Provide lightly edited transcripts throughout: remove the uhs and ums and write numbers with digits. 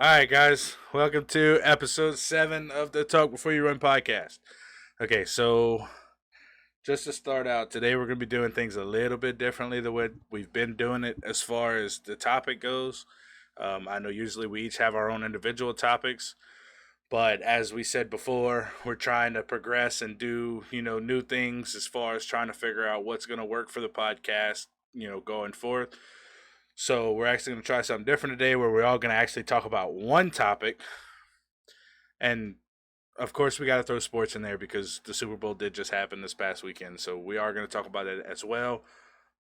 All right, guys, welcome to episode 7 of the Talk Before You Run podcast. Okay, so just to start out, today we're going to be doing things a little bit differently than what we've been doing it as far as the topic goes. I know usually we each have our own individual topics, but as we said before, we're trying to progress and do, new things as far as trying to figure out what's going to work for the podcast, going forth. So we're actually going to try something different today where we're all going to actually talk about one topic. And of course, we got to throw sports in there because the Super Bowl did just happen this past weekend. So we are going to talk about it as well.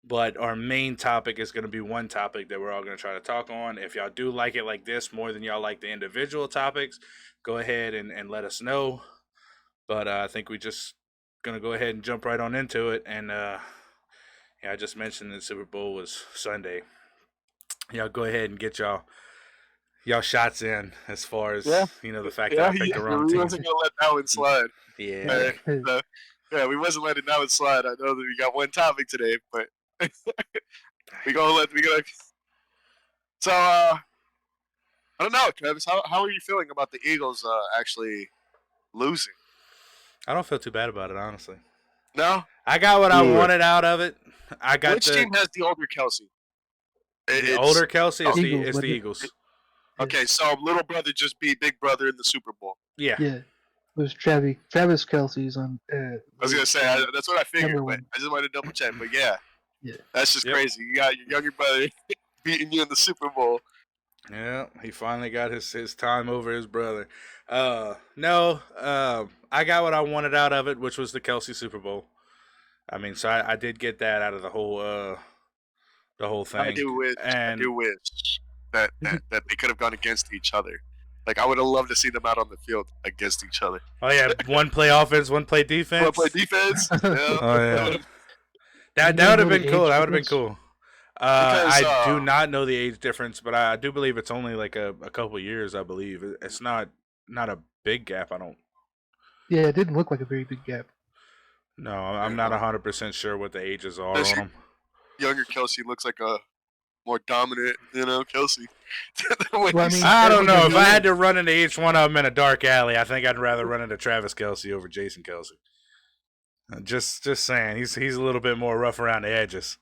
But our main topic is going to be one topic that we're all going to try to talk on. If y'all do like it like this more than y'all like the individual topics, go ahead and let us know. But I think we just going to go ahead and jump right on into it. And I just mentioned the Super Bowl was Sunday. Y'all go ahead and get y'all shots in as far as the fact that I picked the wrong we team. wasn't gonna let that one slide. Yeah. We wasn't letting that one slide. I know that we got one topic today, but we gonna. So I don't know, Travis. How are you feeling about the Eagles actually losing? I don't feel too bad about it, honestly. No, I got what I wanted out of it. Which team has the older Kelsey? The older Kelsey is the Eagles. Okay, so little brother just beat big brother in the Super Bowl. Yeah. It was Travis Kelsey's on. I was gonna say that's what I figured, but I just wanted to double check. But yeah, that's just crazy. You got your younger brother beating you in the Super Bowl. Yeah, he finally got his time over his brother. No, I got what I wanted out of it, which was the Kelsey Super Bowl. I mean, so I did get that out of the whole thing. I do wish that they could have gone against each other. Like, I would have loved to see them out on the field against each other. Oh yeah, one play offense, one play defense. One play defense. Yeah. Oh yeah. That would have been cool. That would have been cool. I do not know the age difference, but I do believe it's only like a couple years. I believe it's not a big gap. I don't. Yeah, it didn't look like a very big gap. No, I'm not 100% sure what the ages are on them. Younger Kelsey looks like a more dominant, Kelsey. I don't know. If I had to run into each one of them in a dark alley, I think I'd rather run into Travis Kelsey over Jason Kelsey. Just saying, he's a little bit more rough around the edges,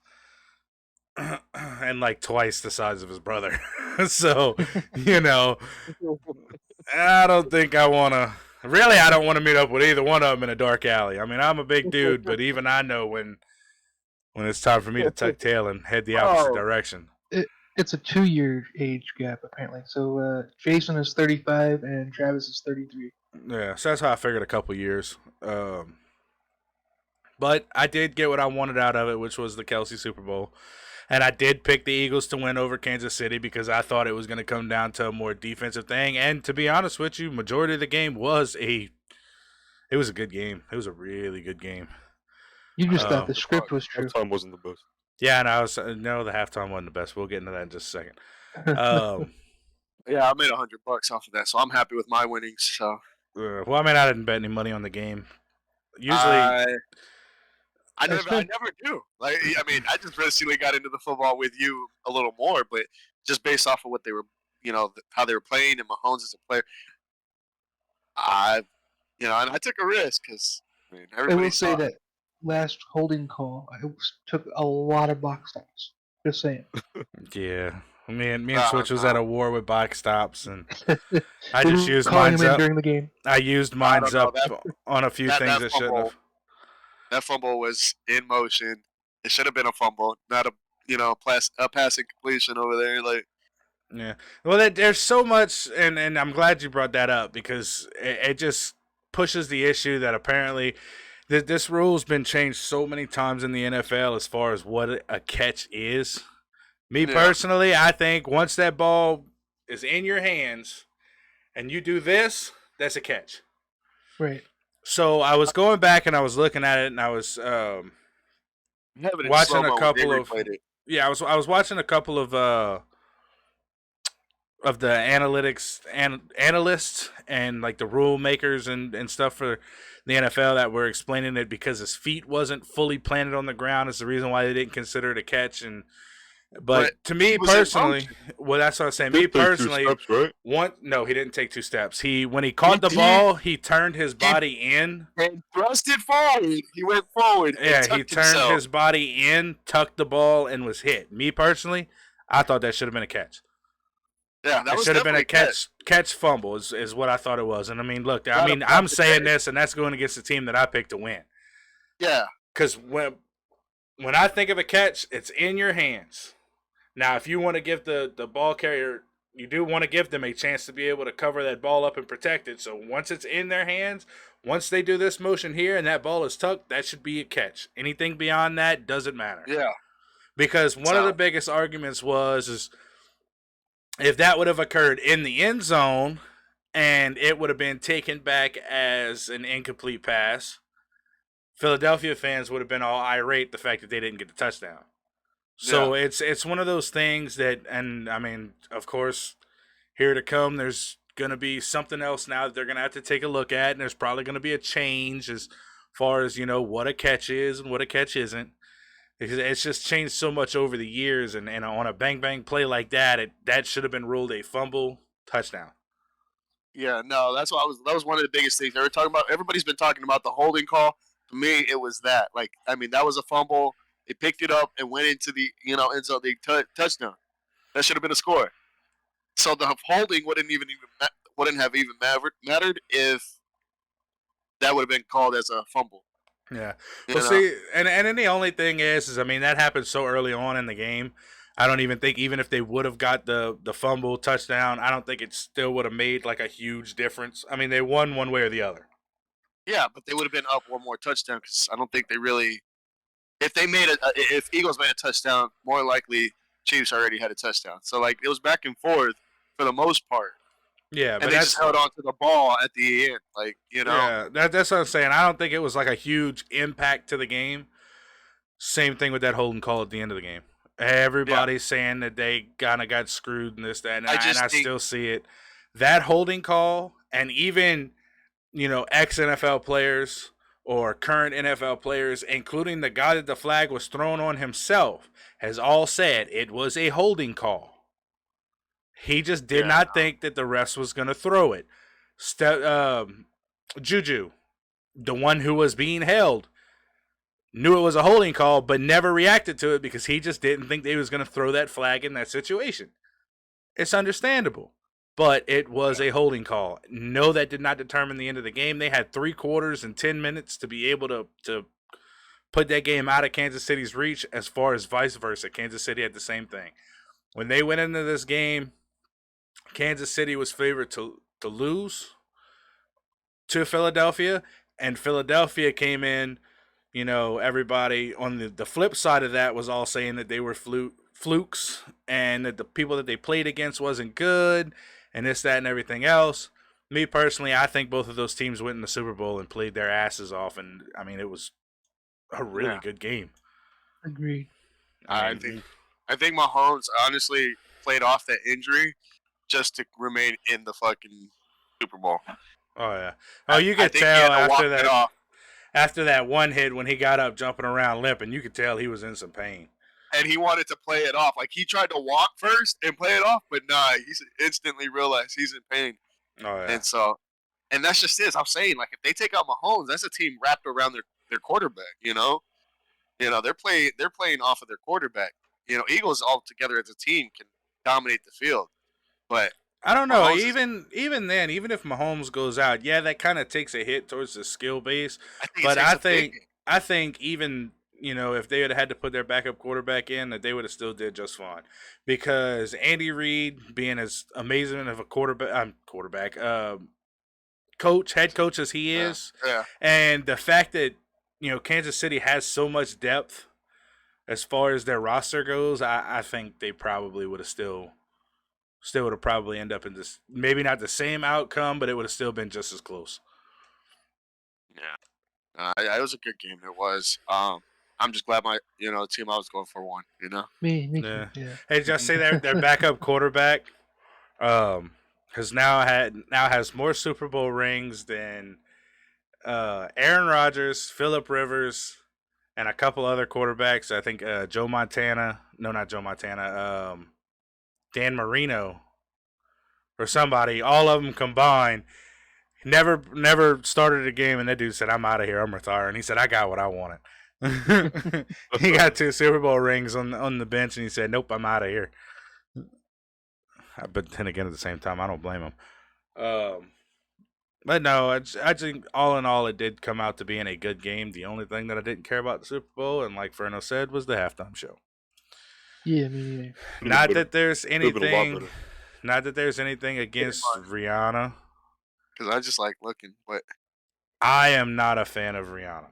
and like twice the size of his brother. So, I don't think I want to. Really, I don't want to meet up with either one of them in a dark alley. I mean, I'm a big dude, but even I know when it's time for me to tuck tail and head the opposite direction. It's a 2-year age gap, apparently. So Jason is 35 and Travis is 33. Yeah, so that's how I figured a couple years. But I did get what I wanted out of it, which was the Kelsey Super Bowl. And I did pick the Eagles to win over Kansas City because I thought it was going to come down to a more defensive thing. And to be honest with you, majority of the game was a good game. It was a really good game. You just thought the script was true. Halftime wasn't the best. Yeah, and the halftime wasn't the best. We'll get into that in just a second. Yeah, I made $100 off of that, so I'm happy with my winnings. So. Well, I mean, I didn't bet any money on the game. Usually, I never do. Like, I mean, I just recently got into the football with you a little more, but just based off of what they were, how they were playing and Mahomes as a player, and I took a risk because everybody. I will say that last holding call, I took a lot of box stops. Just saying. Yeah. Me and Switch was at a war with box stops, and I just used mine up during the game. I used mine up on a few things that shouldn't have. That fumble was in motion. It should have been a fumble, not a passing completion over there. Like, yeah. Well, there's so much, and I'm glad you brought that up because it just pushes the issue that apparently this rule's been changed so many times in the NFL as far as what a catch is. Me personally, I think once that ball is in your hands and you do this, that's a catch. Right. So I was going back and I was looking at it and I was watching a couple of I was watching a couple of the analysts and like the rule makers and stuff for the NFL that were explaining it because his feet wasn't fully planted on the ground is the reason why they didn't consider it a catch and But to he me was in personally, motion. well, that's what I'm saying. Did Me take 2 personally, steps, right? no, he didn't take 2 steps. When he He caught the did. ball, he turned his He body in. and thrust it forward. He went forward and Yeah, he tucked turned himself. his body in, tucked the ball, and was hit. Me personally, I thought that should have been a catch. Yeah, that It was should have been definitely a catch fumble is what I thought it was. And I mean, look, I Gotta mean, pop I'm the saying day. this, and that's going against the team that I picked to win. Yeah. Because when I think of a catch, it's in your hands. Now, if you want to give the ball carrier, you do want to give them a chance to be able to cover that ball up and protect it. So once it's in their hands, once they do this motion here and that ball is tucked, that should be a catch. Anything beyond that doesn't matter. Yeah. Because one of the biggest arguments is if that would have occurred in the end zone and it would have been taken back as an incomplete pass, Philadelphia fans would have been all irate the fact that they didn't get the touchdown. So it's one of those things that, and I mean, of course, here to come, there's going to be something else now that they're going to have to take a look at, and there's probably going to be a change as far as, what a catch is and what a catch isn't. It's just changed so much over the years, and on a bang-bang play like that, that should have been ruled a fumble touchdown. Yeah, no, that was one of the biggest things. They were talking about, everybody's been talking about the holding call. To me, it was that. Like, I mean, that was a fumble. They picked it up and went into the, and so the touchdown. That should have been a score. So the holding wouldn't have even mattered if that would have been called as a fumble. Yeah. Well, see, and then the only thing is I mean, that happened so early on in the game. I don't even think, even if they would have got the fumble touchdown, I don't think it still would have made like a huge difference. I mean, they won one way or the other. Yeah, but they would have been up one more touchdown because I don't think they really. If Eagles made a touchdown, more likely Chiefs already had a touchdown. So like it was back and forth for the most part. Yeah, and but they just held on to the ball at the end, Yeah, that's what I'm saying. I don't think it was like a huge impact to the game. Same thing with that holding call at the end of the game. Everybody's saying that they kind of got screwed and this, that, and I still see it. That holding call, and even ex-NFL players or current NFL players, including the guy that the flag was thrown on himself, has all said it was a holding call. He just did not think that the refs was going to throw it. Juju, the one who was being held, knew it was a holding call, but never reacted to it because he just didn't think they was going to throw that flag in that situation. It's understandable, but it was a holding call. No, that did not determine the end of the game. They had 3 quarters and 10 minutes to be able to put that game out of Kansas City's reach, as far as vice versa. Kansas City had the same thing. When they went into this game, Kansas City was favored to lose to Philadelphia, and Philadelphia came in. Everybody on the flip side of that was all saying that they were flukes and that the people that they played against wasn't good and this, that, and everything else. Me personally, I think both of those teams went in the Super Bowl and played their asses off, and I mean, it was a really good game. Agreed. I think Mahomes honestly played off that injury just to remain in the fucking Super Bowl. Oh yeah. Oh, you could tell after that. After that one hit, when he got up jumping around limping, you could tell he was in some pain. And he wanted to play it off. Like, he tried to walk first and play it off, but nah, he instantly realized he's in pain. Oh yeah. And that's just it. I'm saying, like, if they take out Mahomes, that's a team wrapped around their quarterback. They're playing off of their quarterback. Eagles all together as a team can dominate the field, but I don't know. Even then, even if Mahomes goes out, yeah, that kind of takes a hit towards the skill base. I think even if they had to put their backup quarterback in, that they would have still did just fine, because Andy Reid, being as amazing of a head coach as he is, and the fact that Kansas City has so much depth as far as their roster goes, I think they probably would have still would have probably ended up in this, maybe not the same outcome, but it would have still been just as close. Yeah, it was a good game. It was. I'm just glad my team I was going for won. Me yeah. too. Yeah. Hey, just say their backup quarterback has has more Super Bowl rings than Aaron Rodgers, Phillip Rivers, and a couple other quarterbacks. I think Joe Montana. No, not Joe Montana. Dan Marino or somebody. All of them combined. Never started a game, and that dude said, "I'm out of here. I'm retiring." He said, "I got what I wanted." He got 2 Super Bowl rings on the bench, and he said, "Nope, I'm out of here." But then again, at the same time, I don't blame him. But no, I think all in all, it did come out to being a good game. The only thing that I didn't care about the Super Bowl, and like Ferno said, was the halftime show. Yeah, me neither. Not that there's been a lot anything, better. not that there's anything against Rihanna. Because I just like looking, but I am not a fan of Rihanna.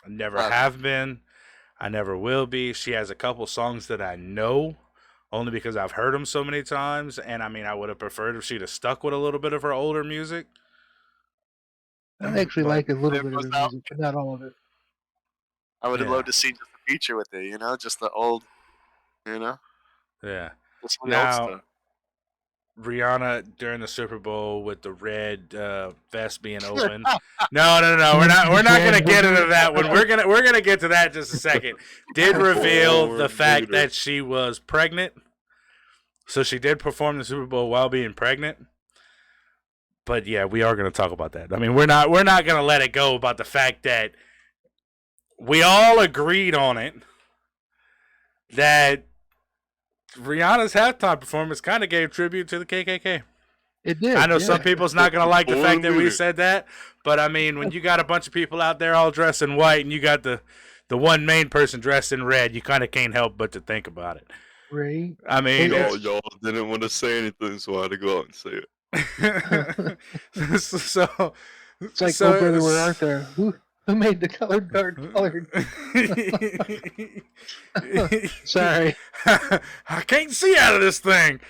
I never have been. I never will be. She has a couple songs that I know, only because I've heard them so many times. And I mean, I would have preferred if she'd have stuck with a little bit of her older music. I actually But- like a little it bit of was her out. music, but not all of it. I would have Yeah. loved to see just a feature with it, just the old, Yeah. just some of the old Now, stuff. Rihanna during the Super Bowl with the red vest being open. No. We're not gonna get into that one. We're gonna get to that in just a second. Did reveal the fact that she was pregnant. So she did perform the Super Bowl while being pregnant. But yeah, we are gonna talk about that. I mean, we're not gonna let it go about the fact that we all agreed on it that Rihanna's halftime performance kind of gave tribute to the KKK. It did. I know yeah. some people's not going to like the fact that we Totally. said that, but I mean, when you got a bunch of people out there all dressed in white and you got the one main person dressed in red, you kind of can't help but to think about it. Right. I mean, Hey, Y'all didn't want to say anything, so I had to go out and say it. so It's like, so oh brother, it's- where art thou? Who made the colored guard colored? Sorry. I can't see out of this thing.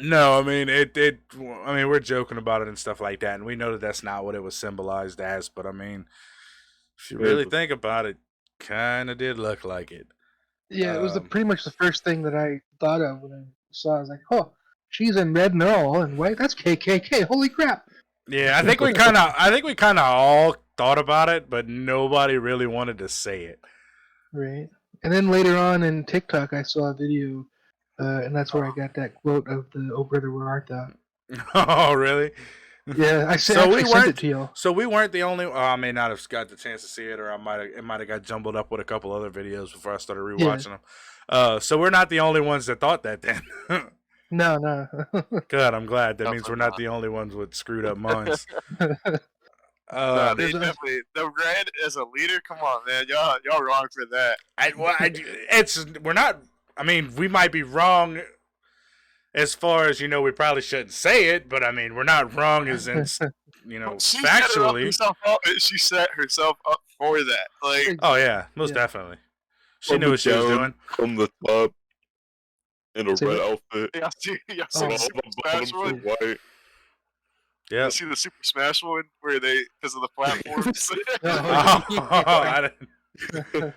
No, I mean I mean, we're joking about it and stuff like that, and we know that that's not what it was symbolized as. But I mean, if you really think about it, kind of did look like it. Yeah, it was Um, pretty much the first thing that I thought of when I saw. I was like, oh, she's in red and they're all in white. That's KKK. Holy crap! Yeah, I think we kind of all thought about it, but nobody really wanted to say it. Right. And then later on in TikTok, I saw a video, and that's where I got that quote of the "Oh brother, where art thou?" Oh, really? Yeah, I So we sent it to y'all. So we weren't the only. I may not have got the chance to see it, or it might have got jumbled up with a couple other videos before I started rewatching them. So we're not the only ones that thought that then. No. Good, I'm glad. That No, means we're we're not not. the only ones with screwed up minds. No, they there's a- definitely the red as a leader. Come on, man, y'all wrong for that. We're not. I mean, we might be wrong as far as we probably shouldn't say it, but I mean, we're not wrong as in She set factually. herself up. She set herself up for that. Like, Oh yeah, most Yeah. definitely. She From knew the what she was down, doing. From the top, in a Say red what? outfit. y'all see Oh, From the all Super the Smash bottoms one? are white. Yeah. You see the Super Smash one where they, because of the platforms. I didn't-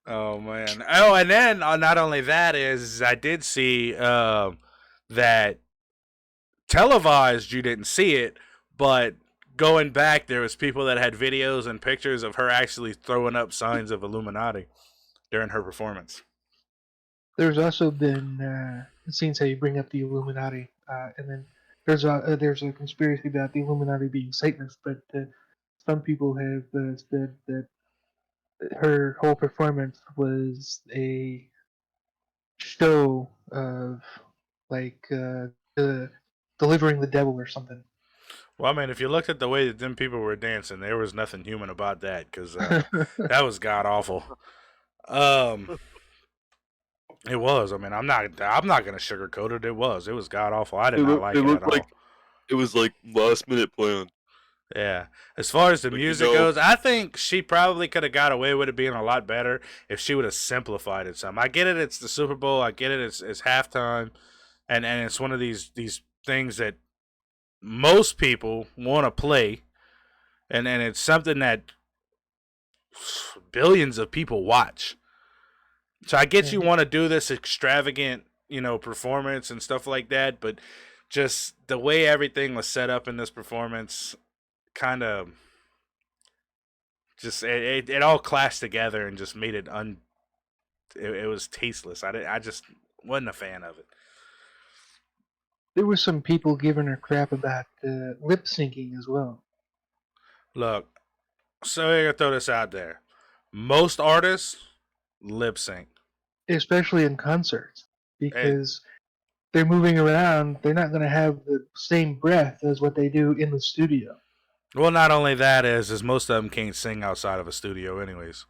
Oh man. Oh, and then not only that is I did see that televised. You didn't see it, but going back, there was people that had videos and pictures of her actually throwing up signs of Illuminati during her performance. There's also been scenes how you bring up the Illuminati, and then there's a conspiracy about the Illuminati being Satanists, but some people have said that her whole performance was a show of like delivering the devil or something. Well, I mean, if you looked at the way that them people were dancing, there was nothing human about that because that was god awful. It was. I mean, I'm not gonna sugarcoat it. It was god awful. I did not like it at all. It was like last minute plan. Yeah. As far as the Like, music goes, I think she probably could have got away with it being a lot better if she would have simplified it some. I get it, it's the Super Bowl. I get it, it's halftime, and it's one of these things that most people want to play, and it's something that billions of people watch. So I get you want to do this extravagant, performance and stuff like that, but just the way everything was set up in this performance kind of Just it all clashed together and just made it it was tasteless. I just wasn't a fan of it. There was some people giving her crap about lip syncing as well. Look, so I gotta throw this out there. Most artists lip sync. Especially in concerts, And because they're moving around. They're not going to have the same breath as what they do in the studio. well, not only that is most of them can't sing outside of a studio, anyways.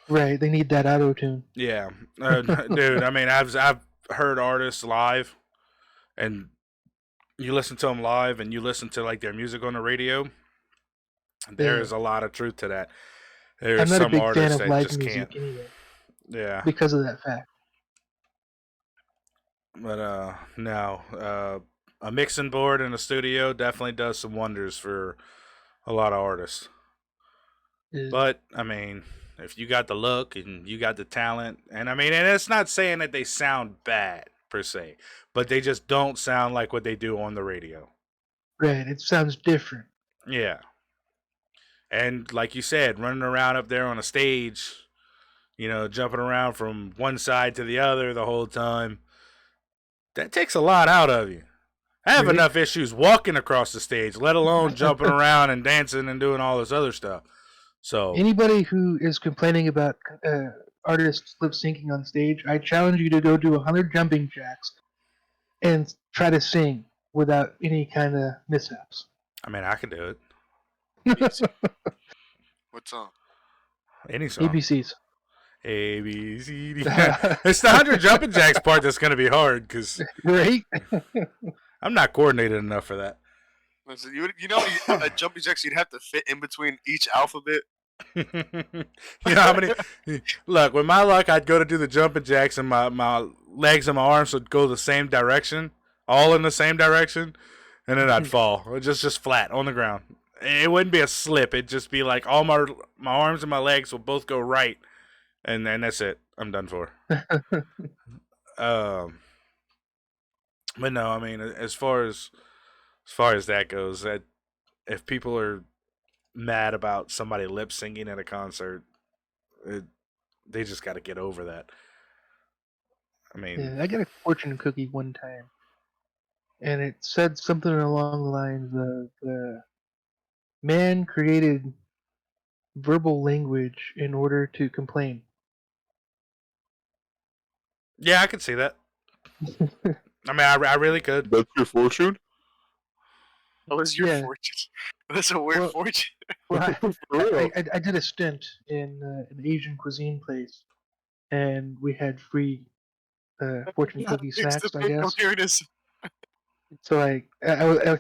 Right? They need that auto tune. Yeah, dude. I mean, I've heard artists live, and you listen to them live, and you listen to like their music on the radio. There is a lot of truth to that. I'm There's not a some big fan artists of that live just music can't. anyway, Yeah, because of that fact. but no, a mixing board in a studio definitely does some wonders for a lot of artists. But I mean, if you got the look and you got the talent, and I mean, and it's not saying that they sound bad per se, but they just don't sound like what they do on the radio. Right? It sounds different. Yeah. And like you said, running around up there on a stage, jumping around from one side to the other the whole time, that takes a lot out of you. I have Right? enough issues walking across the stage, let alone jumping around and dancing and doing all this other stuff. So Anybody who is complaining about artists lip syncing on stage, I challenge you to go do 100 jumping jacks and try to sing without any kind of mishaps. I mean, I can do it. Easy. What song? Any song. ABCs. A, B, C, D. It's the 100 jumping jacks part that's going to be hard because Right? I'm not coordinated enough for that. Listen, at jumping jacks, you'd have to fit in between each alphabet. You know how many? Look, with my luck, I'd go to do the jumping jacks and my legs and my arms would go the same direction, all in the same direction, and then I'd fall. Just flat on the ground. It wouldn't be a slip. It'd just be like all my arms and my legs will both go right, and then that's it. I'm done for. But no, I mean, as far as that goes, that if people are mad about somebody lip syncing at a concert, they just got to get over that. I mean, Yeah, I got a fortune cookie one time, and it said something along the lines of man created verbal language in order to complain. yeah, I could see that. I mean, I really could. That's your fortune? What was your Yeah. fortune? That's a weird Well- fortune. Well, For real? I did a stint in an Asian cuisine place, and we had free fortune cookie It's snacks, the I pink guess. coherence. So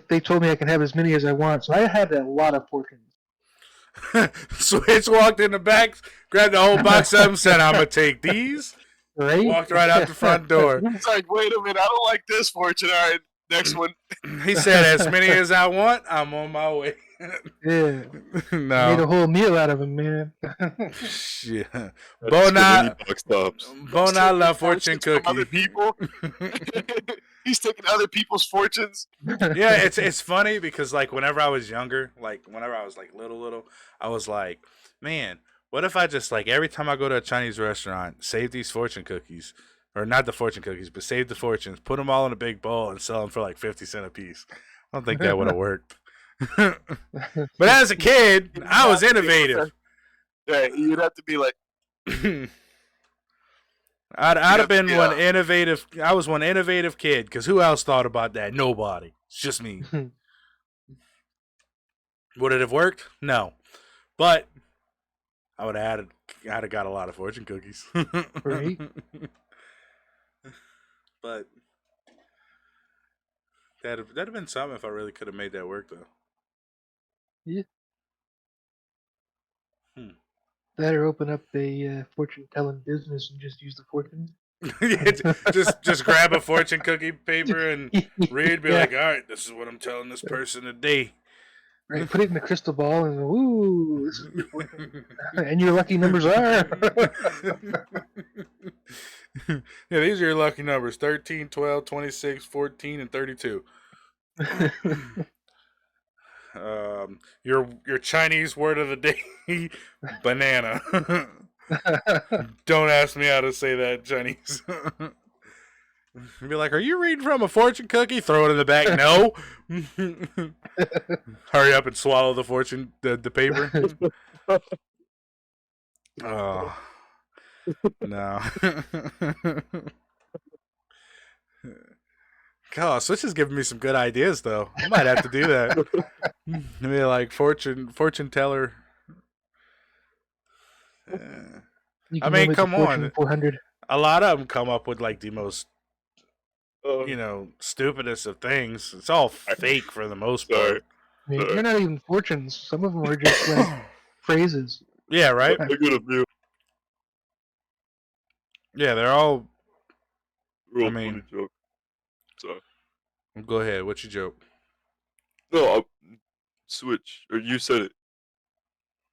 they told me I can have as many as I want, so I had a lot of fortunes. Switch walked in the back, grabbed the whole box of them, said, "I'm gonna take these." Right? Walked right out the front door. It's like, wait a minute, I don't like this fortune. All right, next one. He said, "As many as I want, I'm on my way." Yeah. Made a No, whole meal out of them, man. yeah. That's Bon good when appetit. he box tops. Bon appetit, la fortune Fortunes from other cookie. people. He's taking other people's fortunes. Yeah, it's funny because like whenever I was younger, like whenever I was like little, I was like, man, what if I just like every time I go to a Chinese restaurant, save these fortune cookies, or not the fortune cookies, but save the fortunes, put them all in a big bowl and sell them for like 50 cents a piece. I don't think that would have worked. But as a kid, I was innovative. Yeah, you'd have to be like, I'd have been Yeah. one innovative. I was one innovative kid because who else thought about that? Nobody. It's just me. Would it have worked? No, but I would have I'd have got a lot of fortune cookies. Right. But that'd have been something if I really could have made that work though. That or open up a fortune telling business and just use the fortune. just grab a fortune cookie paper and read. Be Yeah. like, all right, this is what I'm telling this person today. Right, put it in the crystal ball and ooh, this is your fortune. And your lucky numbers are. Yeah, these are your lucky numbers: 13, 12, 26, 14, and 32. Your Chinese word of the day, banana. Don't ask me how to say that Chinese. Be like, are you reading from a fortune cookie? Throw it in the bag. No. Hurry up and swallow the paper. Oh no. God, Switch is giving me some good ideas though. I might have to do that. Maybe like fortune teller. You I can mean, name it the come Fortune on. 400. A lot of them come up with like the most, Oh, stupidest of things. It's all fake for the most sorry. part. I mean, Sorry. they're not even fortunes. Some of them are just like phrases. Yeah, right? I got a real, Yeah, they're all. real I mean- funny joke. Sorry. Go ahead. What's your joke? No, switch. Or you said it.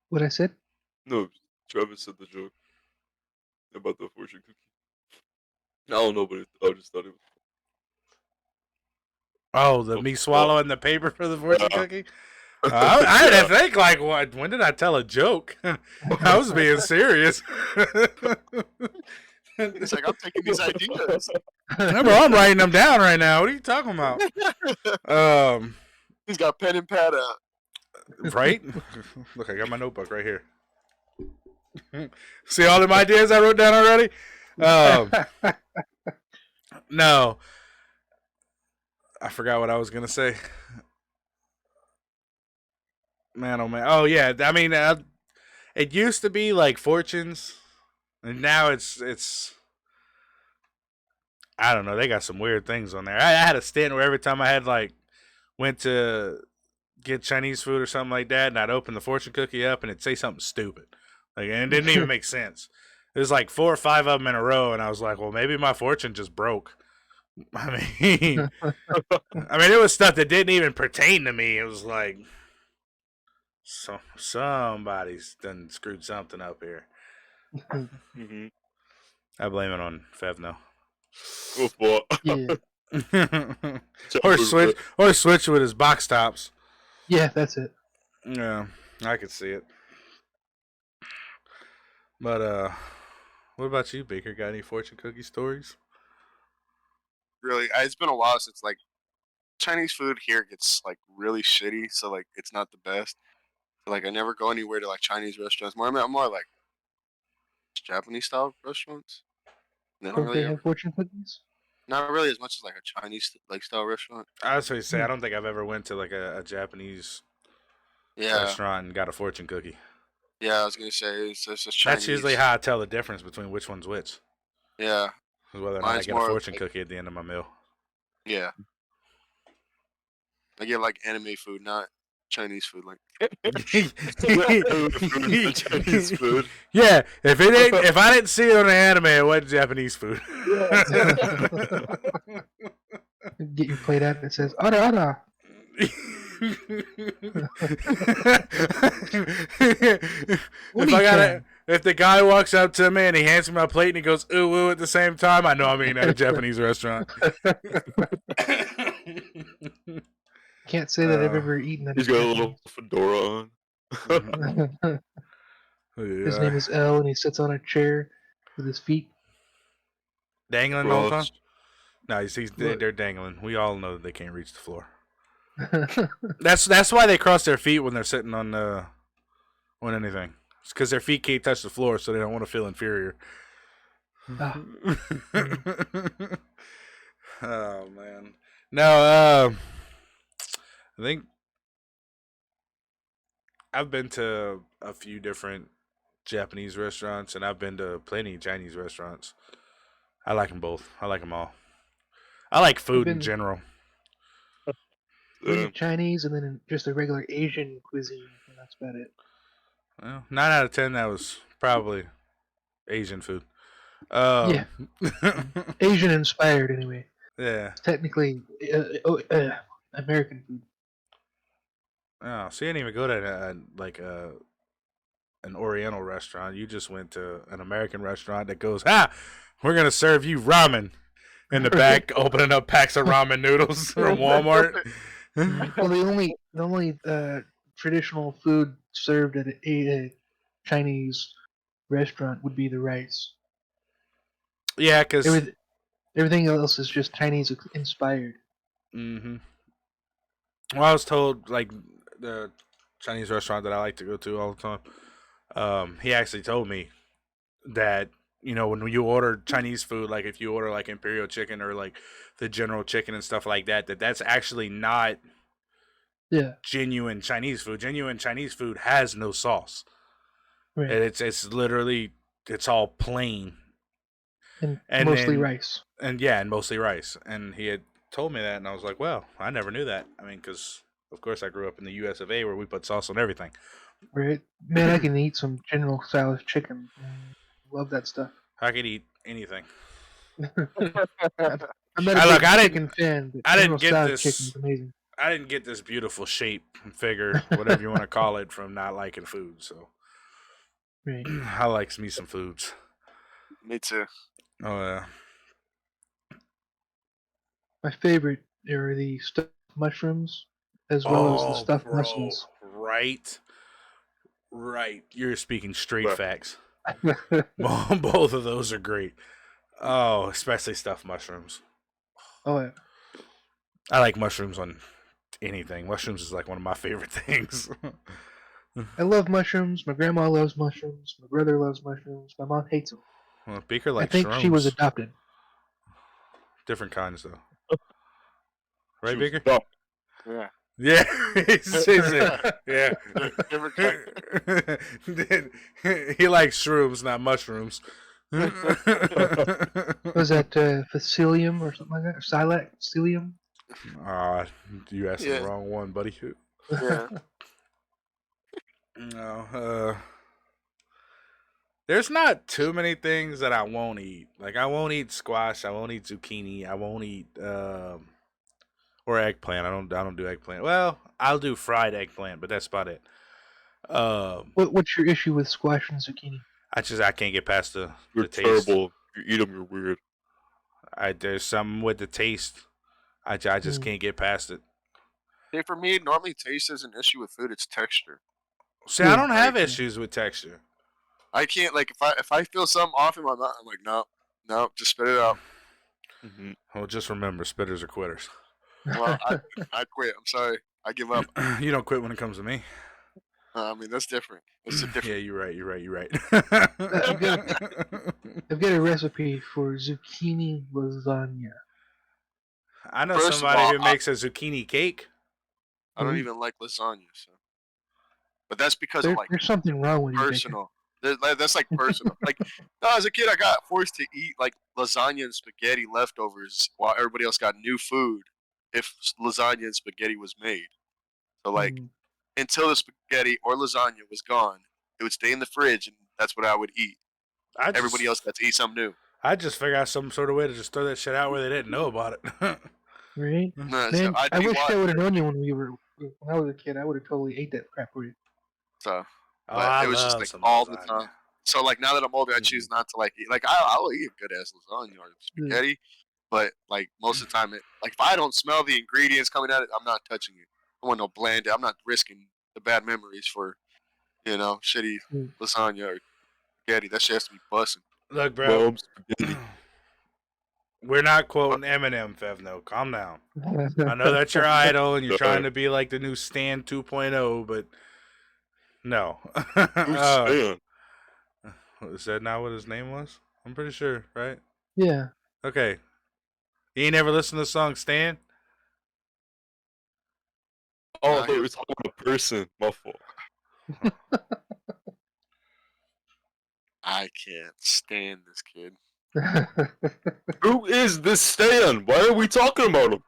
What I said? No, Travis said the joke about the fortune cookie. I don't know, but I just thought it was. Oh, me swallowing the paper for the fortune cookie? I had to think, like, what? When did I tell a joke? I was being serious. He's like, I'm taking these ideas. Remember, I'm writing them down right now. What are you talking about? He's got pen and pad out. Right? Look, I got my notebook right here. See all of my ideas I wrote down already? No. I forgot what I was going to say. Man, oh man. Oh, yeah. I mean, it used to be like fortunes, and now it's I don't know. They got some weird things on there. I had a stint where every time I had like went to get Chinese food or something like that, and I'd open the fortune cookie up and it'd say something stupid, like, and it didn't even make sense. It was like 4 or 5 of them in a row, and I was like, well, maybe my fortune just broke. I mean, it was stuff that didn't even pertain to me. It was like, somebody's done screwed something up here. Mm-hmm. I blame it on Fevno. Oh, boy. Yeah. or switch with his box tops. Yeah, that's it. Yeah, I could see it. But what about you, Baker? Got any fortune cookie stories? Really, it's been a while since like Chinese food here gets like really shitty, so like it's not the best. So, like I never go anywhere to like Chinese restaurants. I'm more like Japanese style restaurants. They don't Don't really they have fortune cookies? not really as much as like a Chinese like style restaurant. I was going to say, I don't think I've ever went to like a Japanese Yeah, restaurant and got a fortune cookie. yeah. I was gonna say it's just Chinese. That's usually how I tell the difference between which one's which. Yeah, Is whether or not I Mine's get a more fortune like- cookie at the end of my meal. yeah. I get like anime food, not Chinese food. Like Chinese food. Yeah, if I didn't see it on the anime, it wasn't Japanese food. Get your plate out and it says "ara ara." If the guy walks up to me and he hands me my plate and he goes ooh ooh at the same time, I know I'm eating at a Japanese restaurant. Can't say that I've ever eaten at He's got a little fedora on. His name is L, and he sits on a chair with his feet. Dangling all the time? Ross. No, they're dangling. We all know that they can't reach the floor. That's why they cross their feet when they're sitting on anything. It's because their feet can't touch the floor, so they don't want to feel inferior. Ah. Oh man, no. I think I've been to a few different Japanese restaurants, and I've been to plenty of Chinese restaurants. I like them both. I like them all. I like food in general. Chinese, and then just a regular Asian cuisine, and that's about it. Well, 9 out of 10, that was probably Asian food. Yeah. Asian inspired, anyway. Yeah. Technically, American food. Oh, so you didn't even go to an Oriental restaurant. You just went to an American restaurant that goes, we're going to serve you ramen in the back, opening up packs of ramen noodles from Walmart. Well, the only traditional food served at a Chinese restaurant would be the rice. Yeah, because Everything else is just Chinese inspired. mm-hmm. Well, I was told like the Chinese restaurant that I like to go to all the time. He actually told me that when you order Chinese food, like if you order like imperial chicken or like the general chicken and stuff like that, that's actually not Yeah, genuine Chinese food. Genuine Chinese food has no sauce. right. And it's literally it's all plain And and mostly then rice. and mostly rice. And he had told me that, and I was like, well, I never knew that. I mean, because of course I grew up in the U.S. of A. where we put sauce on everything. Right? Man, I can eat some General Tso's chicken. Love that stuff. I could eat anything. I'm not a big chicken fan, but I General didn't get Tso's this. chicken is amazing. I didn't get this beautiful shape, figure, whatever you want to call it, from not liking food. So Right. I likes me some foods. Me too. Oh yeah. My favorite are the stuffed mushrooms, as well as the Oh, stuffed bro, mussels. right. You're speaking straight Right. facts. Both of those are great. Oh, especially stuffed mushrooms. Oh yeah. I like mushrooms on anything. Mushrooms is like one of my favorite things. I love mushrooms. My grandma loves mushrooms. My brother loves mushrooms. My mom hates them. Well, Beaker I likes think she was shrooms. adopted. Different kinds though. She Right, was Beaker? dumb. Yeah. Yeah. Yeah. Different kind. He likes shrooms, not mushrooms. Was that Facilium or something like that? Or Psyllium? Ah, you asked the Yeah. wrong one, buddy. Yeah. No, there's not too many things that I won't eat. Like I won't eat squash. I won't eat zucchini. I won't eat or eggplant. I don't do eggplant. Well, I'll do fried eggplant, but that's about it. What's your issue with squash and zucchini? I can't get past the You're taste. terrible. You eat them, you're weird. There's something with the taste. I just can't get past it. See, for me, normally taste is an issue with food. It's texture. See, I Yeah. don't have issues with texture. I can't like if I feel something off in my mouth, I'm like, no, just spit it out. Mm-hmm. Well, just remember, spitters are quitters. Well, I quit. I'm sorry. I give up. You don't quit when it comes to me. I mean, that's different. It's a different. Yeah, you're right. I've got a recipe for zucchini lasagna. I know First of somebody all, who makes a zucchini cake. I don't even like lasagna, so. But that's because of like There's something wrong with you, Baker. personal. That's like personal. Like, no, as a kid, I got forced to eat like lasagna and spaghetti leftovers while everybody else got new food. If lasagna and spaghetti was made, so like until the spaghetti or lasagna was gone, it would stay in the fridge, and that's what I would eat. Everybody else got to eat something new. I just figure out some sort of way to just throw that shit out where they didn't know about it. Right? No, Man, so I wish I watch- would have known you when I was a kid. I would have totally ate that crap for you. So, Oh, but I it was just love like some all lasagna. the time. So like now that I'm older, I choose not to like eat. Like I'll eat a good ass lasagna or spaghetti, but like most of the time, like if I don't smell the ingredients coming out of it, I'm not touching it. I want no bland. I'm not risking the bad memories for shitty lasagna or spaghetti. That shit has to be busting. Look, bro, Mom, spaghetti. we're not quoting Eminem, Fevno. Calm down. I know that's your idol and you're trying to be like the new Stan 2.0, but no. Who's Stan? Is that not what his name was? I'm pretty sure, right? Yeah. Okay. You ain't never listened to the song Stan? Oh, I thought you were talking about a person. My fault. I can't stand this kid. Who is this Stan? Why are we talking about him?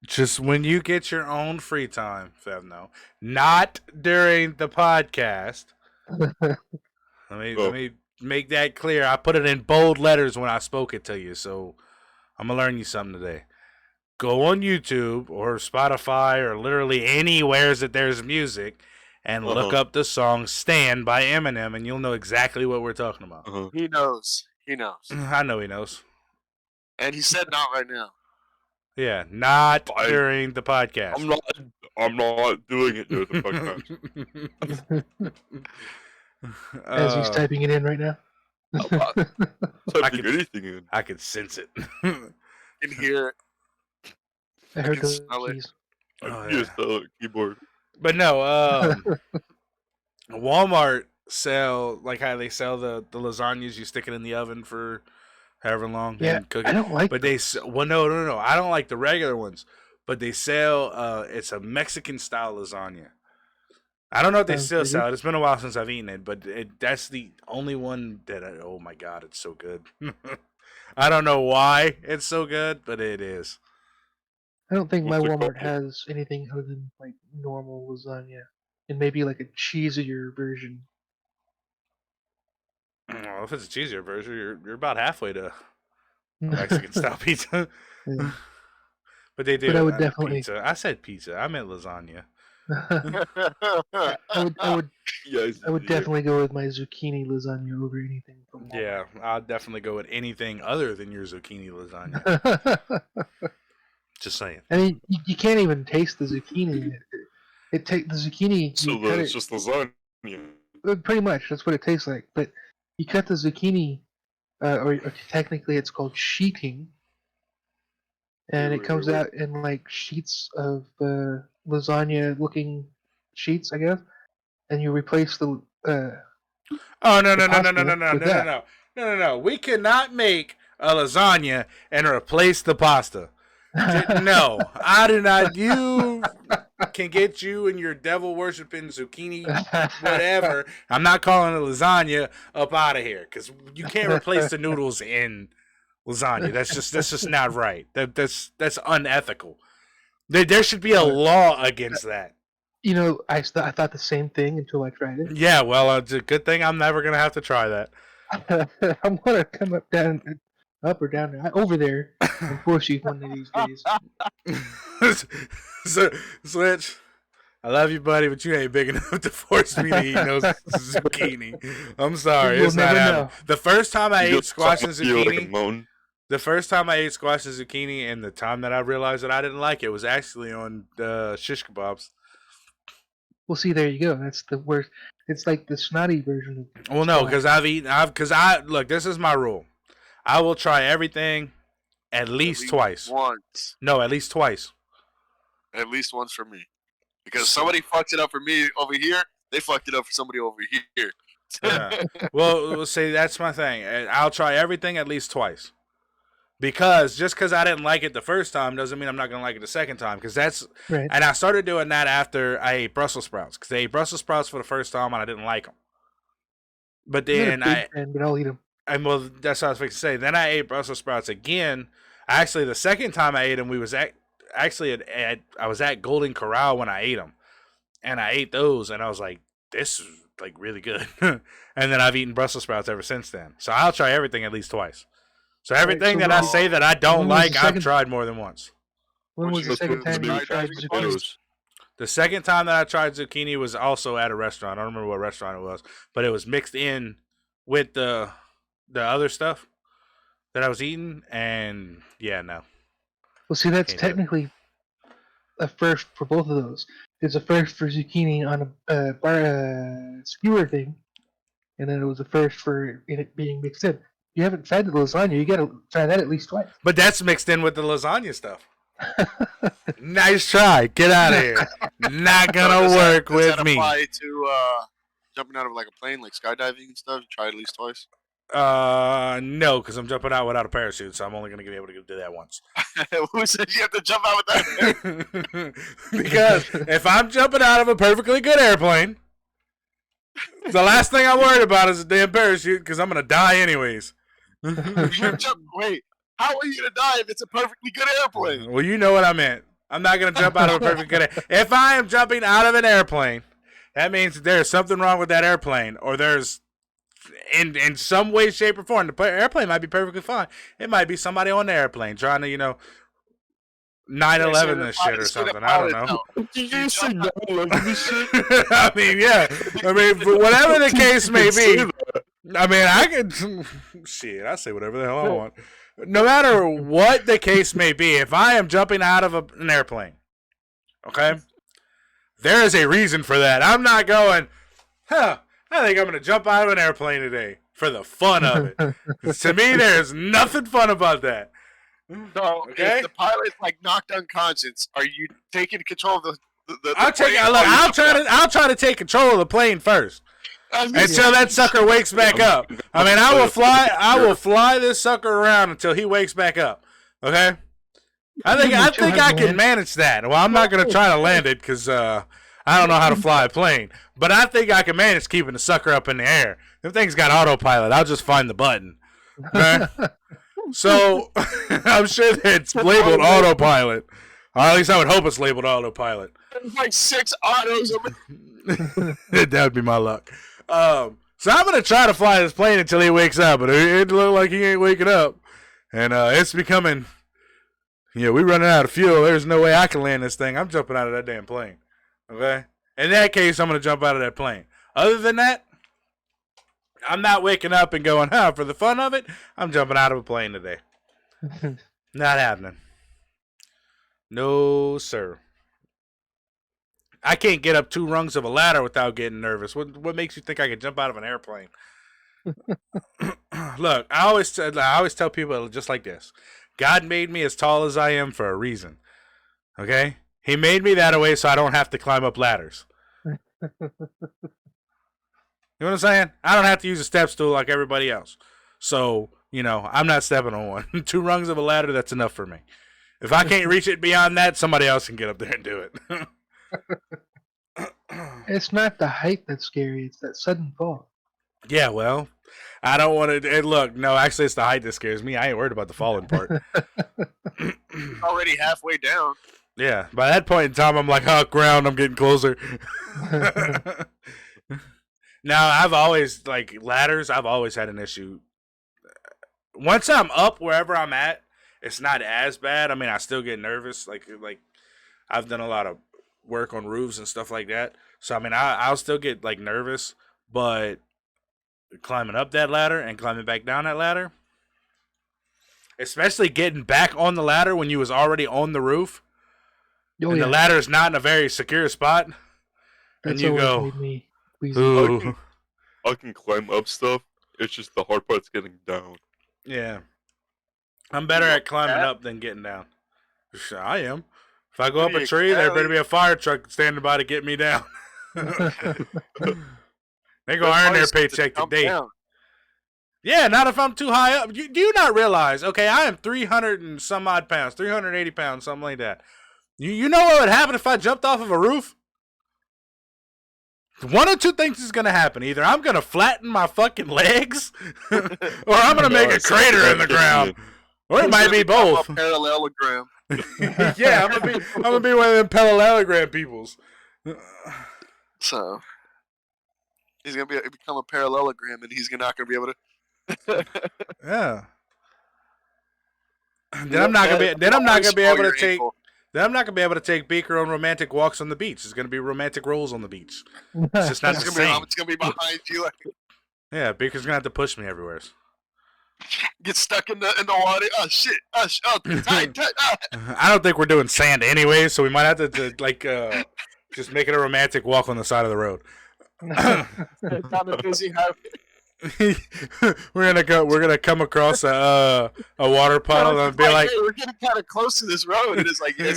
Just when you get your own free time, Fevno. Not during the podcast. Let me make that clear. I put it in bold letters when I spoke it to you, so I'm gonna learn you something today. Go on YouTube or Spotify or literally anywhere that there's music and look up the song Stan by Eminem and you'll know exactly what we're talking about. He knows. He knows. I know he knows. And he said not right now. Yeah, not I- during the podcast. I'm not doing it during the podcast. As he's typing it in right now. I'm not typing could- anything in. I can sense it. You can hear it. I heard can those smell it. keys. I Oh, can use the keyboard. But no, Walmart sell like how they sell the lasagnas. You stick it in the oven for however long Yeah, and cook I it. don't like But those. no. I don't like the regular ones. But they sell it's a Mexican style lasagna. I don't know if they Sounds still pretty sell good. it. It's been a while since I've eaten it, but that's the only one that oh my god, it's so good. I don't know why it's so good, but it is. I don't think my What's it Walmart called? has anything other than like normal lasagna, and maybe like a cheesier version. Well, if it's a cheesier version, you're about halfway to a Mexican style pizza. Yeah. But they do. But I would definitely- pizza. I said pizza. I meant lasagna. I would Yes, I would definitely go with my zucchini lasagna over anything from Walmart. Yeah, I'd definitely go with anything other than your zucchini lasagna. Just saying. I mean, you can't even taste the zucchini. It take the zucchini. So You cut it's it, just lasagna. pretty much that's what it tastes like. But you cut the zucchini, or technically it's called sheeting, and it comes out in like sheets of lasagna-looking sheets, I guess. And you replace the Oh no The no no no pasta no no no with no that. no no no no! We cannot make a lasagna and replace the pasta. No, I do not. You can get you and your devil worshipping zucchini whatever. I'm not calling it lasagna up out of here because you can't replace the noodles in lasagna. That's just not right. That's unethical. There should be a law against that. You know, I thought the same thing until I tried it. Yeah, well, it's a good thing I'm never gonna have to try that. I'm gonna come up or down over there and force you one of these days. So, Switch, I love you, buddy, but you ain't big enough to force me to eat no zucchini. I'm sorry, You'll it's not never happening. know. The first time I You ate squash and feel like a zucchini, moan. the first time I ate squash and zucchini, and the time that I realized that I didn't like it was actually on shish kebabs. Well, see, there you go. That's the worst. It's like the snotty version of. Well, no, squash. because look, this is my rule. I will try everything at least twice. Once. No, at least twice. At least once for me. Because somebody fucked it up for me over here, they fucked it up for somebody over here. Yeah. Well, see, that's my thing. I'll try everything at least twice. Because just because I didn't like it the first time doesn't mean I'm not going to like it the second time. Because that's, Right. and I started doing that after I ate Brussels sprouts. Because I ate Brussels sprouts for the first time and I didn't like them. But I'm not then a big fan, but I'll eat them. and well, that's what I was fixing to say. Then I ate Brussels sprouts again. Actually, the second time I ate them, I was at Golden Corral when I ate them, and I ate those, and I was like, this is like really good. And then I've eaten Brussels sprouts ever since then. So I'll try everything at least twice. So everything so that I say that I don't when was like, the I've second- tried more than once. When was the second time you Fried tried chicken zucchini? potatoes? The second time that I tried zucchini was also at a restaurant. I don't remember what restaurant it was, but it was mixed in with the other stuff that I was eating, and yeah, no. Well, see, that's Can't do it. technically a first for both of those. It's a first for zucchini on a skewer thing, and then it was a first for it being mixed in. You haven't tried the lasagna. You gotta try that at least twice. But that's mixed in with the lasagna stuff. Nice try. Get out of here. Not gonna Does work that with me. apply to jumping out of like a plane, like skydiving and stuff? You try at least twice. No, because I'm jumping out without a parachute, so I'm only gonna be able to do that once. Who said you have to jump out with that? Because if I'm jumping out of a perfectly good airplane, the last thing I'm worried about is a damn parachute, because I'm gonna die anyways. Wait, how are you gonna die if it's a perfectly good airplane? Well, you know what I meant. I'm not gonna jump out of a perfectly good. If I am jumping out of an airplane, that means there's something wrong with that airplane, or there's in some way, shape, or form. The airplane might be perfectly fine. It might be somebody on the airplane trying to, 9/11 this shit or something. I don't know. Did you say 9/11 this shit? I mean, yeah. I mean, for whatever the case may be. I mean, I could shit. I say whatever the hell I want. no matter what the case may be, if I am jumping out of an airplane, okay, there is a reason for that. I'm not going, I think I'm going to jump out of an airplane today for the fun of it. To me, there's nothing fun about that. So Okay? if the pilot's like knocked unconscious, are you taking control of the I'll plane, I'll try to take control of the plane first until that sucker wakes back up. I mean, I will fly this sucker around until he wakes back up. Okay? I think I can manage that. Well, I'm not going to try to land it because I don't know how to fly a plane. But I think I can manage keeping the sucker up in the air. Them things got autopilot. I'll just find the button. Okay? So I'm sure that it's labeled autopilot. Or at least I would hope it's labeled autopilot. There's like 6 autos. That would be my luck. So I'm going to try to fly this plane until he wakes up. But it looks like he ain't waking up. And it's becoming... Yeah, we running out of fuel. There's no way I can land this thing. I'm jumping out of that damn plane. Okay? In that case, I'm going to jump out of that plane. Other than that, I'm not waking up and going, for the fun of it, I'm jumping out of a plane today. Not happening. No, sir. I can't get up 2 rungs of a ladder without getting nervous. What makes you think I can jump out of an airplane? Look, I always tell people just like this. God made me as tall as I am for a reason. Okay? He made me that way so I don't have to climb up ladders. You know what I'm saying? I don't have to use a step stool like everybody else. So, I'm not stepping on one. 2 rungs of a ladder, that's enough for me. If I can't reach it beyond that, somebody else can get up there and do it. It's not the height that's scary, it's that sudden fall. Yeah, well, I don't want to. Look, no, actually, it's the height that scares me. I ain't worried about the falling part. Already halfway down. Yeah, by that point in time, I'm like, ground, I'm getting closer. Now, I've always, ladders, I've always had an issue. Once I'm up wherever I'm at, it's not as bad. I mean, I still get nervous. Like I've done a lot of work on roofs and stuff like that. So, I mean, I'll still get, nervous. But climbing up that ladder and climbing back down that ladder, especially getting back on the ladder when you was already on the roof, the ladder is not in a very secure spot, That's and you go, made me ooh. I can climb up stuff. It's just the hard part's getting down. Yeah. I'm better at climbing up than getting down. Sure, I am. If I go up a tree, there better be a fire truck standing by to get me down. They gonna earn their paycheck today. Yeah, not if I'm too high up. Do you not realize, okay, I am 300 and some odd pounds, 380 pounds, something like that. You know what would happen if I jumped off of a roof? One of 2 things is going to happen. Either I'm going to flatten my fucking legs, or I'm going to make a crater in the ground. Or it might be both. A parallelogram. Yeah, I'm gonna be one of them parallelogram peoples. So he's gonna become a parallelogram, and he's not gonna be able to. Yeah. Then I'm not gonna be able to take. Then I'm not gonna be able to take Beaker on romantic walks on the beach. It's gonna be romantic rolls on the beach. It's just not the same. It's gonna be behind you. Yeah, Beaker's gonna have to push me everywhere. Get stuck in the water. Oh shit! Tight. I don't think we're doing sand anyway, so we might have to just make it a romantic walk on the side of the road. Down a busy highway. We're gonna come across a water puddle and be like, hey, we're getting kind of close to this road. And it's like, yeah,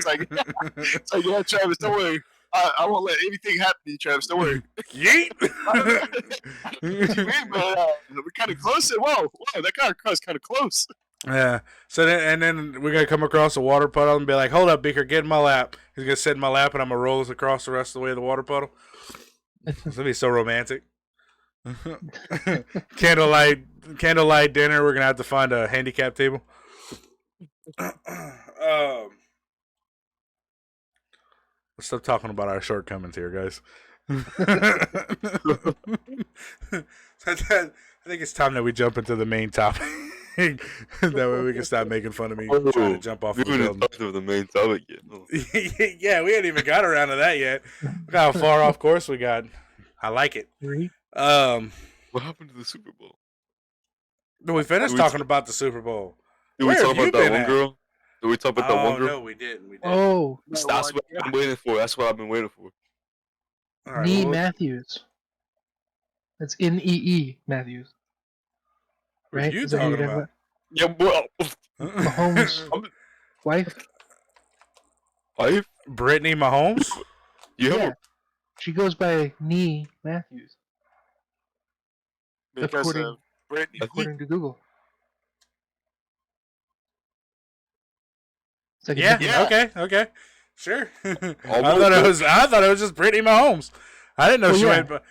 Travis, don't worry. I won't let anything happen to you, Travis. Don't worry. Yeet. What you mean, man? We're kind of close. Whoa, that car is kind of close. Yeah. So then we're gonna come across a water puddle and be like, "Hold up, Beaker, get in my lap." He's gonna sit in my lap, and I'm gonna roll us across the rest of the way of the water puddle. It's gonna be so romantic. Candlelight dinner. We're gonna have to find a handicap table. Let's stop talking about our shortcomings here, guys. I think it's time that we jump into the main topic. That way we can stop making fun of me trying to jump off of the building. Talked about the main topic yet. Yeah, we ain't even got around to that yet. Look how far off course we got. I like it. What happened to the Super Bowl? We finished talking about the Super Bowl. Did we Where talk have you about that been one at? girl? Did we talk about that one Oh girl? no, we didn't. We didn't. Oh, That's That what one, I've been waiting for. That's what I've been waiting for. All right. Nee Well, Matthews. That's N-E-E Matthews, who are right? you Is that who you're talking talking about? Yeah, well, Mahomes' wife? wife? Brittany Mahomes. You have Yeah. She goes by Nee Matthews, because according of Brittany. according to Google. It's like a Yeah. nickname. Yeah. Okay. Sure. I Almost, thought it was just Brittany Mahomes. I didn't know Well, she yeah. went.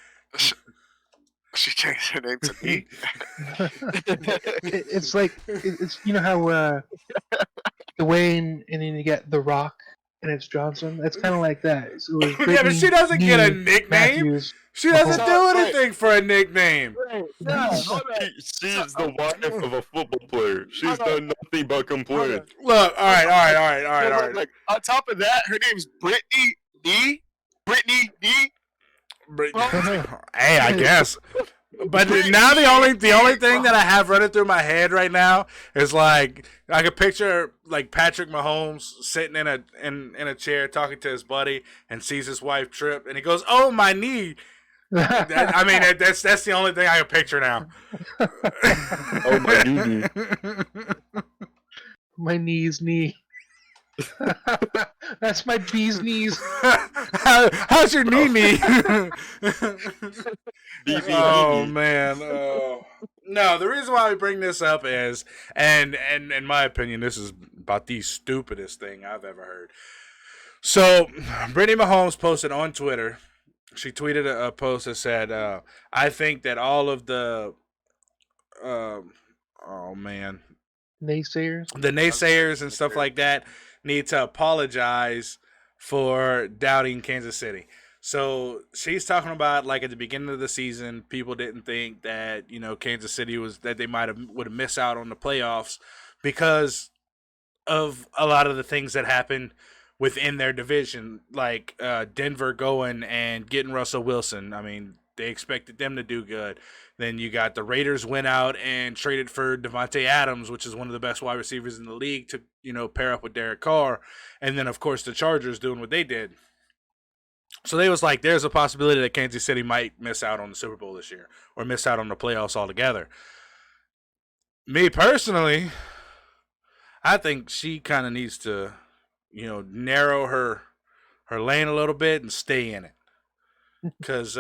She changed her name to me. It's like it's you know how Dwayne and then you get The Rock and it's Johnson. It's kind of like that. So it was Brittany Yeah, but she doesn't get a Nee nickname. Matthews. She doesn't Mahomes. do Right. anything for a nickname. Right. Yeah. Hold on. she's the wife of a football player. She's done nothing but complain. Look, all right. Like, on top of that, her name's Brittany D. Brittany D. Hey, I guess. But now the only thing that I have running through my head right now is like I could picture like Patrick Mahomes sitting in a chair talking to his buddy and sees his wife trip and he goes, "Oh, my knee." That's the only thing I can picture now. Oh, my knee. My knee. That's my bee's knees. How's your knee? Oh BB. man. No, the reason why we bring this up is, and in my opinion, this is about the stupidest thing I've ever heard. So, Brittany Mahomes posted on Twitter. She tweeted a post that said, "I think that all of the, oh man, Naysayers. the naysayers and stuff like that need to apologize for doubting Kansas City." So she's talking about like at the beginning of the season, people didn't think that Kansas City would have missed out on the playoffs because of a lot of the things that happened within their division, like Denver going and getting Russell Wilson. I mean, they expected them to do good. Then you got the Raiders went out and traded for Devontae Adams, which is one of the best wide receivers in the league, to pair up with Derek Carr. And then, of course, the Chargers doing what they did. So they was like, there's a possibility that Kansas City might miss out on the Super Bowl this year or miss out on the playoffs altogether. Me personally, I think she kind of needs to, narrow her lane a little bit and stay in it. Because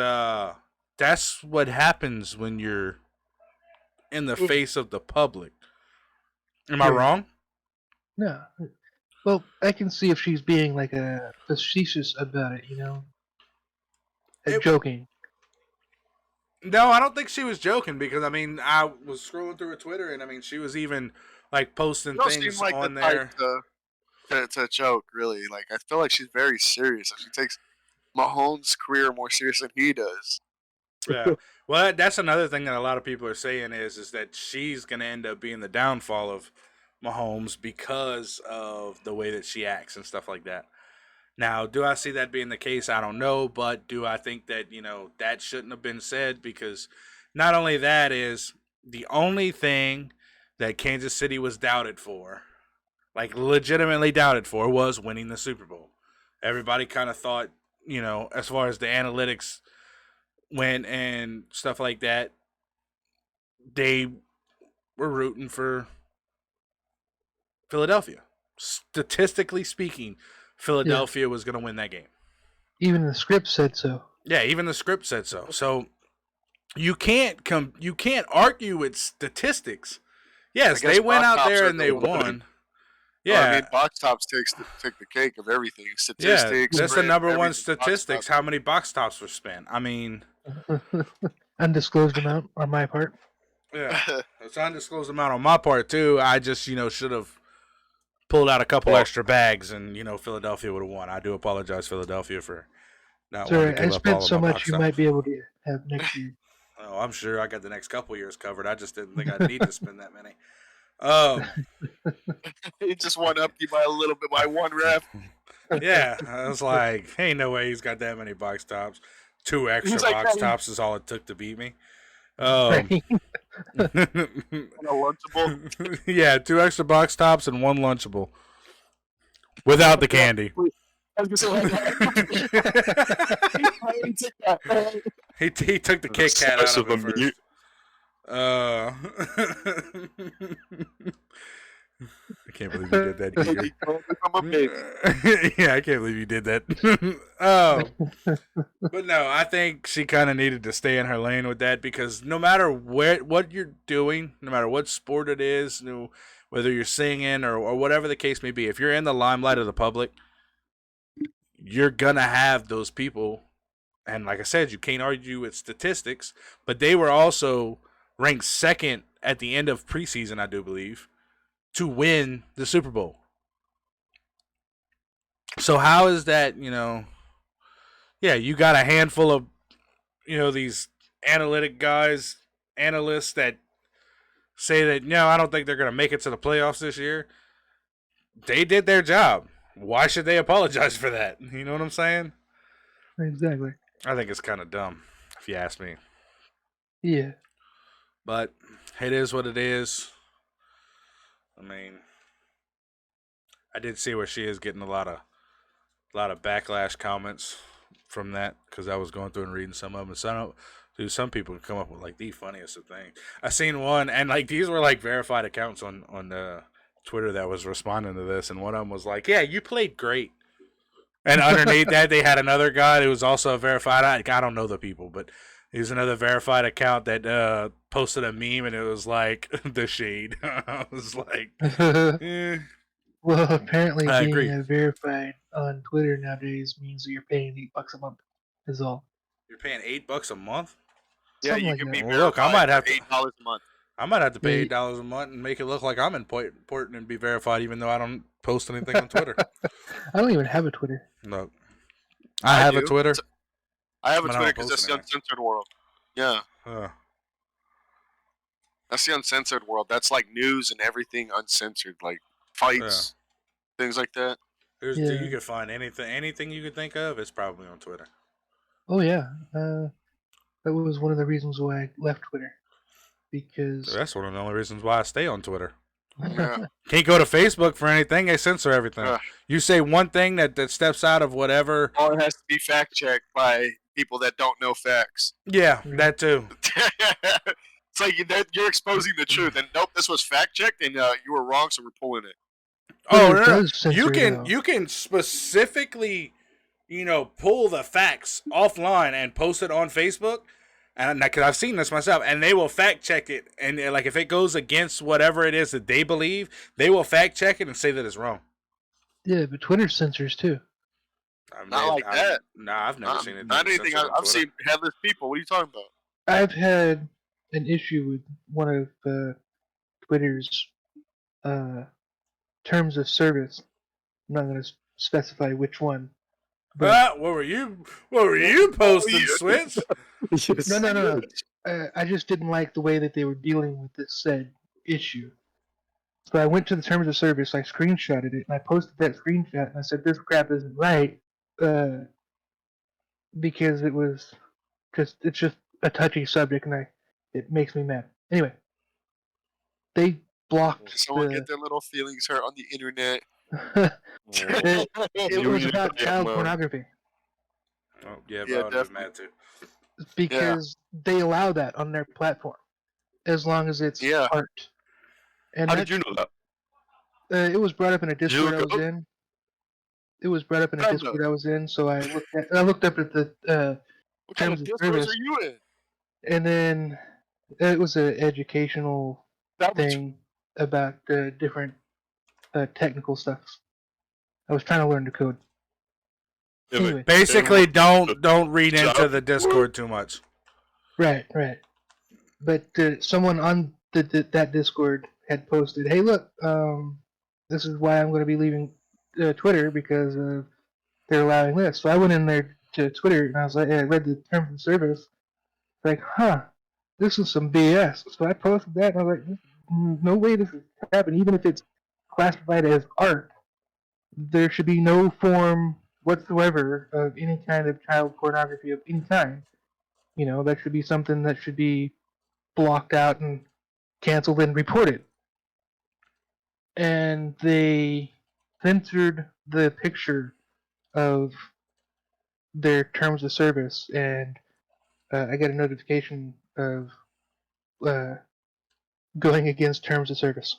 that's what happens when you're in the face of the public. Am I wrong? No. Well, I can see if she's being like facetious about it, joking. No, I don't think she was joking because, I was scrolling through her Twitter and, she was even, like, posting Don't things seem like on the there. type to joke, really. Like, I feel like she's very serious. She takes Mahomes' career more serious than he does. Yeah. Well, that's another thing that a lot of people are saying is that she's going to end up being the downfall of Mahomes because of the way that she acts and stuff like that. Now, do I see that being the case? I don't know, but do I think that, that shouldn't have been said? Because not only that is the only thing that Kansas City was doubted for, like legitimately doubted for, was winning the Super Bowl. Everybody kind of thought, as far as the analytics went and stuff like that, they were rooting for Philadelphia. Statistically speaking, Philadelphia was going to win that game. Even the script said so. Yeah, even the script said so. So you can't argue with statistics. Yes, they went out there and they won. Yeah, box tops take the cake of everything. Yeah, Statistics. that's the number one everything, statistics. How many box tops were spent? Undisclosed amount on my part. Yeah, it's an undisclosed amount on my part too. I just should have pulled out a couple extra bags and Philadelphia would have won. I do apologize, Philadelphia, for not wanting to give I up all spent of so my much box you tops. might be able to have next year. Oh, I'm sure I got the next couple years covered. I just didn't think I'd need to spend that many. He just went up you by a little bit by one ref. Yeah, I was like, ain't no way he's got that many box tops. 2 extra He's like, box "Hey." tops is all it took to beat me. Right? And a Lunchable. Yeah, 2 extra box tops and 1 Lunchable. Without the candy. I was gonna say, I already took that. He took the The Kit Kat size out of of it a first. meat. I can't believe you did that either. He called me from a baby. Yeah, I can't believe you did that. Oh, but no, I think she kind of needed to stay in her lane with that because no matter what you're doing, no matter what sport it is, whether you're singing or whatever the case may be, if you're in the limelight of the public, you're gonna have those people. And like I said, you can't argue with statistics, but they were also ranked second at the end of preseason, I do believe, to win the Super Bowl. So how is that, yeah, you got a handful of, these analysts that say that, no, I don't think they're going to make it to the playoffs this year. They did their job. Why should they apologize for that? You know what I'm saying? Exactly. I think it's kind of dumb, if you ask me. Yeah. But it is what it is. I mean, I did see where she is getting a lot of backlash comments from that because I was going through and reading some of them. And some people come up with like the funniest of things. I seen one, and like these were like verified accounts on Twitter that was responding to this, and one of them was like, "Yeah, you played great." And underneath that, they had another guy who was also a verified. I don't know the people, but he was another verified account that posted a meme, and it was like the shade. I was like, eh. Well, apparently I agree. being verified on Twitter nowadays means that you're paying $8 a month. Is all. You're paying $8 a month? Yeah, Something you like can that. be Well, look, I verified might have for to- $8 a month. I might have to pay Yeah. $8 a month and make it look like I'm important and be verified, even though I don't post anything on Twitter. I don't even have a Twitter. No, I have a do. Twitter. I have a But I Twitter don't because post that's the anything. uncensored world. Yeah, that's the uncensored world. That's like news and everything uncensored, like fights, things like that. Yeah. You can find anything you could think of. It's probably on Twitter. Oh yeah. That was one of the reasons why I left Twitter. Because That's one of the only reasons why I stay on Twitter. Yeah. Can't go to Facebook for anything. They censor everything. Ugh. You say one thing that steps out of whatever. Or it has to be fact checked by people that don't know facts. Yeah, that too. It's like you're exposing the truth, and nope, this was fact checked, and you were wrong, so we're pulling it. Oh, Twitter no. does censor You can now. you can specifically, pull the facts offline and post it on Facebook, and because I've seen this myself, and they will fact check it, and like if it goes against whatever it is that they believe, they will fact check it and say that it's wrong. Yeah, but Twitter censors too. Not like that. Nah, I've never seen it. Not anything. I've seen headless people. What are you talking about? I've had an issue with one of Twitter's terms of service. I'm not going to specify which one. But What were you posting, Switch? no. I just didn't like the way that they were dealing with this said issue. So I went to the terms of service, I screenshotted it, and I posted that screenshot, and I said, this crap isn't right, because it's just a touchy subject, and it makes me mad. Anyway, they blocked Someone get their little feelings hurt on the internet. it was about child pornography. Oh, yeah, Yeah, I would have been mad too. Because they allow that on their platform, as long as it's art. And how did you know that? It was brought up in a Discord I look was up? in. It was brought up in a Discord I was in, so I looked up at the What kind of terms of Discords service, are you in? and then it was an educational thing about different technical stuff. I was trying to learn to code. Anyway. Basically, don't read into the Discord too much. Right. But someone on that Discord had posted, "Hey, look, this is why I'm going to be leaving Twitter because they're allowing this." So I went in there to Twitter and I was like, I read the terms of service. Like, this is some BS. So I posted that and I was like, no way this is happening. Even if it's classified as art, there should be no form whatsoever of any kind of child pornography of any kind. That should be something that should be blocked out and canceled and reported. And they censored the picture of their terms of service, and I got a notification of uh, going against terms of service.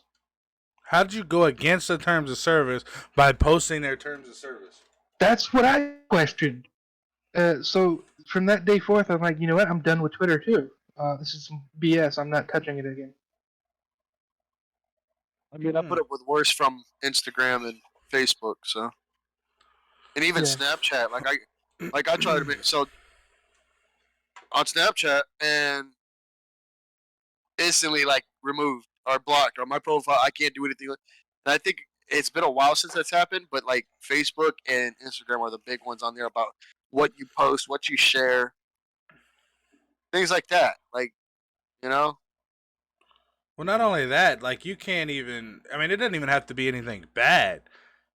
How did you go against the terms of service by posting their terms of service? That's what I questioned. So from that day forth, I'm like, you know what? I'm done with Twitter too. This is some BS. I'm not touching it again. I mean, I put up with worse from Instagram and Facebook, so, and even Snapchat. Like I try to make so on Snapchat and instantly like removed or blocked on my profile. I can't do anything. And I think it's been a while since that's happened, but like Facebook and Instagram are the big ones on there about what you post, what you share, things like that. Like, you know. Well, not only that, like you can't even. I mean, it doesn't even have to be anything bad.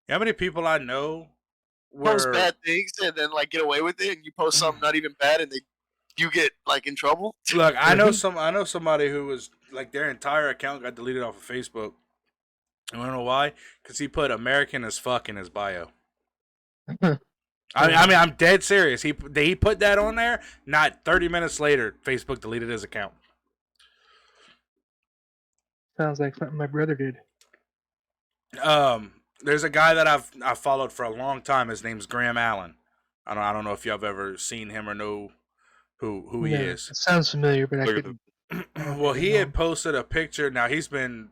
You know how many people I know Post bad things and then like get away with it, and you post something not even bad, and you get like in trouble. Look, I know somebody who was like their entire account got deleted off of Facebook. I don't know why, because he put American as fuck in his bio. I mean, I'm dead serious. He put that on there. Not 30 minutes later, Facebook deleted his account. Sounds like something my brother did. There's a guy that I've followed for a long time. His name's Graham Allen. I don't know if y'all have ever seen him or know who he is. It sounds familiar, but I couldn't. Well, he had posted a picture. Now he's been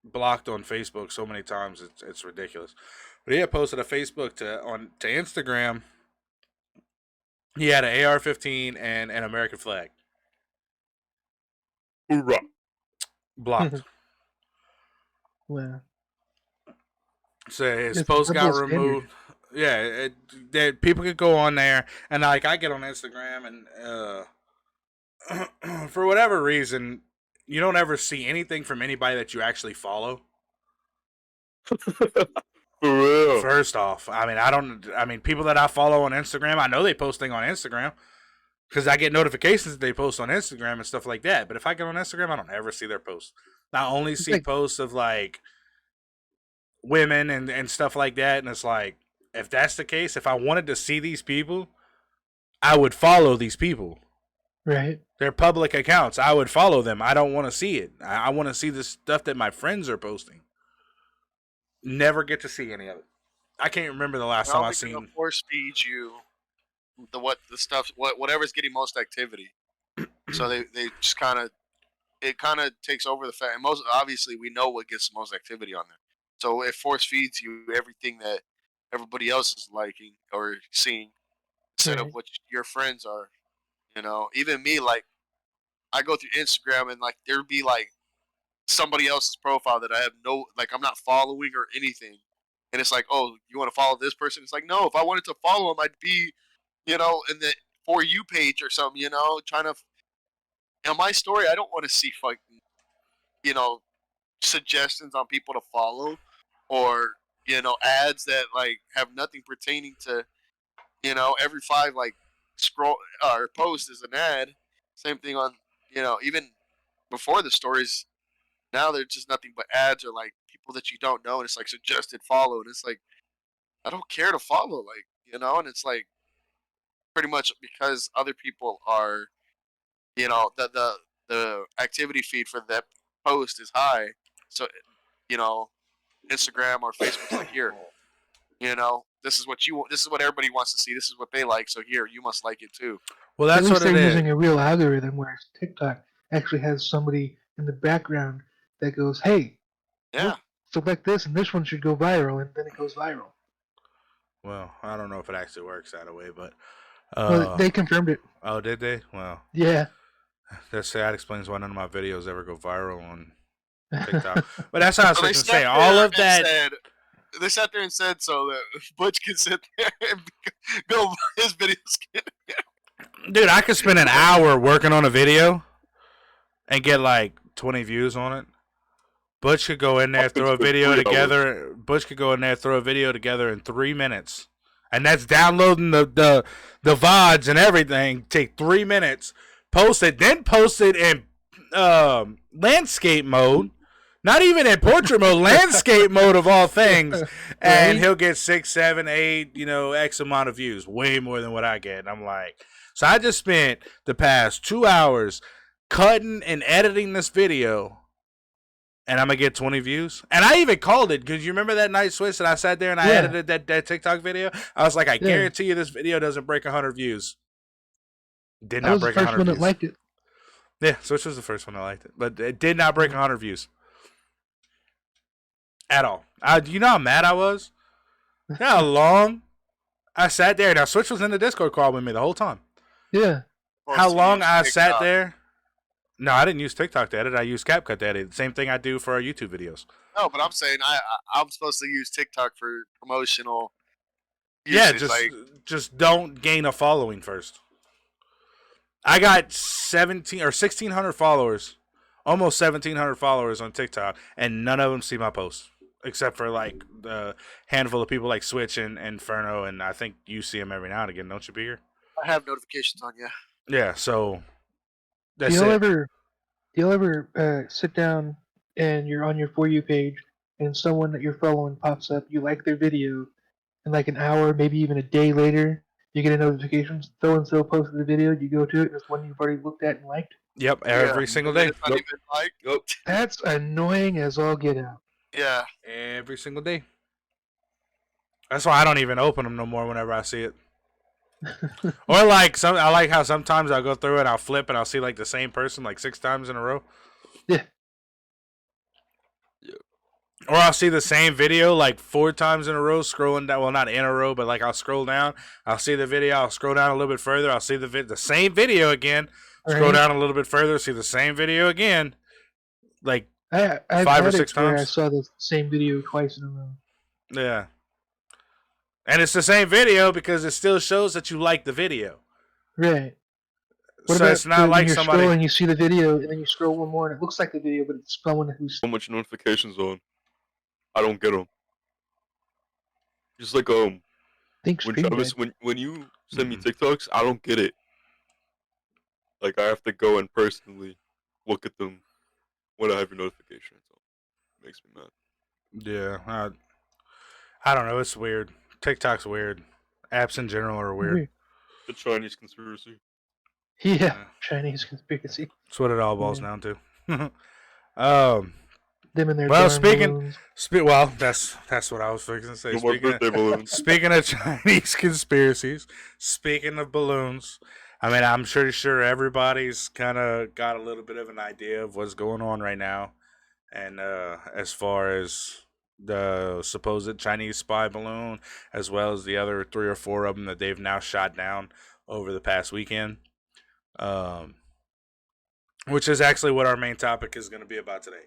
blocked on Facebook so many times it's ridiculous. But he had posted a Facebook to Instagram. He had an AR-15 and an American flag. Hoorah! Blocked. Well, so his post got removed. Yeah, people could go on there, and like I get on Instagram, and for whatever reason, you don't ever see anything from anybody that you actually follow. For real. First off, I mean, people that I follow on Instagram, I know they post things on Instagram because I get notifications that they post on Instagram and stuff like that. But if I get on Instagram, I don't ever see their posts. I only see posts of like women and stuff like that, and it's like, if that's the case, if I wanted to see these people, I would follow these people. Right. They're public accounts. I would follow them. I don't want to see it. I want to see the stuff that my friends are posting. Never get to see any of it. I can't remember the last time I seen. Force feed you whatever's getting most activity. So they just it kind of takes over the fact. And most obviously we know what gets the most activity on there. So it force feeds you everything that everybody else is liking or seeing instead of what your friends are. You know, even me, like I go through Instagram and like there'd be like somebody else's profile that I have I'm not following or anything. And it's like, oh, you want to follow this person? It's like, no, if I wanted to follow him, I'd be, in the For You page or something, trying to. In my story, I don't want to see fucking, suggestions on people to follow or, ads that like have nothing pertaining to, every 5 like scroll or post is an ad. Same thing on, even before the stories. Now they're just nothing but ads or like people that you don't know, and it's like suggested follow, and it's like I don't care to follow, like and it's like pretty much because other people are, the activity feed for that post is high, so Instagram or Facebook's like here, this is what you want, this is what everybody wants to see, this is what they like, so here you must like it too. Well, that's what it is. Using a real algorithm, whereas TikTok actually has somebody in the background that goes, hey, select this, and this one should go viral, and then it goes viral. Well, I don't know if it actually works that way, but well, they confirmed it. Oh, did they? Well, yeah. That explains why none of my videos ever go viral on TikTok. But that's how I was going to say. All of that. They sat there and said so that Butch can sit there and go his videos. Dude, I could spend an hour working on a video and get like 20 views on it. Butch could go in there, throw a video together. Butch could go in there, throw a video together in 3 minutes, and that's downloading the VODs and everything. Take 3 minutes, post it, and landscape mode. Not even in portrait mode, landscape mode of all things, and Right? he'll get 6, 7, 8, X amount of views, way more than what I get. And I'm like, so I just spent the past 2 hours cutting and editing this video, and I'm gonna get 20 views. And I even called it because you remember that night switch that I sat there and I Yeah. edited that TikTok video. I was like, I Yeah. guarantee you this video doesn't break 100 views. Did I not was the break first 100 one views. that liked it. Yeah, Switch was the first one that liked it, but it did not break 100 views at all. You know how mad I was? You know how long I sat there? Now Switch was in the Discord call with me the whole time. Yeah. How Supposed to long use I sat TikTok. there? No, I didn't use TikTok to edit. I used CapCut to edit. Same thing I do for our YouTube videos. No, but I'm saying I'm supposed to use TikTok for promotional Yeah, usage. just don't gain a following first. I got 17 or 1,600 followers, almost 1,700 followers on TikTok, and none of them see my posts except for like the handful of people like Switch and Inferno, and I think you see them every now and again, don't you, Beer? I have notifications on. Yeah. Yeah, so Do that's y'all it. ever sit down and you're on your For You page and someone that you're following pops up, you like their video, and like an hour, maybe even a day later, you get a notification, so and so posted the video, you go to it, and it's one you've already looked at and liked? Yep, every single day. It's not even like. Yep. That's annoying as all get out. Yeah. Every single day. That's why I don't even open them no more whenever I see it. Or like I like how sometimes I'll go through it, I'll flip, and I'll see like the same person like 6 times in a row. Yeah. Or I'll see the same video like 4 times in a row, scrolling down. Well, not in a row, but like I'll scroll down. I'll see the video. I'll scroll down a little bit further. I'll see the same video again. Scroll Right? down a little bit further. See the same video again. Like, I've 5 or had 6 it where I times. saw the same video twice in a row. Yeah. And it's the same video because it still shows that you like the video. Right. What So about it's not when like you're somebody. scrolling, you see the video, and then you scroll one more, and it looks like the video, but it's someone who's So much notifications on. I don't get them. Just like think when screen Travis, time. when you send me Mhm. TikToks, I don't get it. Like I have to go and personally look at them when I have your notification. So it makes me mad. Yeah. I don't know. It's weird. TikTok's weird. Apps in general are weird. The Chinese conspiracy. Yeah, Chinese conspiracy. That's what it all boils Yeah. down to. um. Them and their Well, darn speaking- balloons. Well, that's what I was fixing to say. No more birthday balloons. Speaking of Chinese conspiracies, speaking of balloons, I mean, I'm pretty sure everybody's kind of got a little bit of an idea of what's going on right now, and as far as the supposed Chinese spy balloon, as well as the other 3 or 4 of them that they've now shot down over the past weekend, which is actually what our main topic is going to be about today.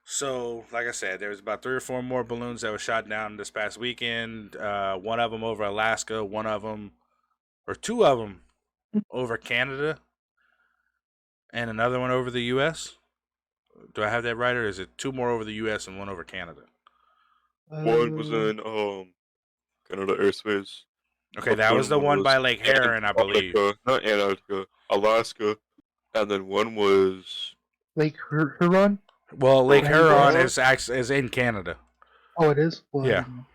So, like I said, there's about 3 or 4 more balloons that were shot down this past weekend. One of them over Alaska, one of them, or 2 of them over Canada, and another one over the U.S. Do I have that right, or is it 2 more over the U.S. and 1 over Canada? One was in Canada airspace. Okay, The that was third the one was by Lake Heron, I believe. Antarctica, not Antarctica, Alaska, and then one was Lake Huron? Well, Lake Huron? Huron is in Canada. Oh, it is? Well, I Yeah. didn't know.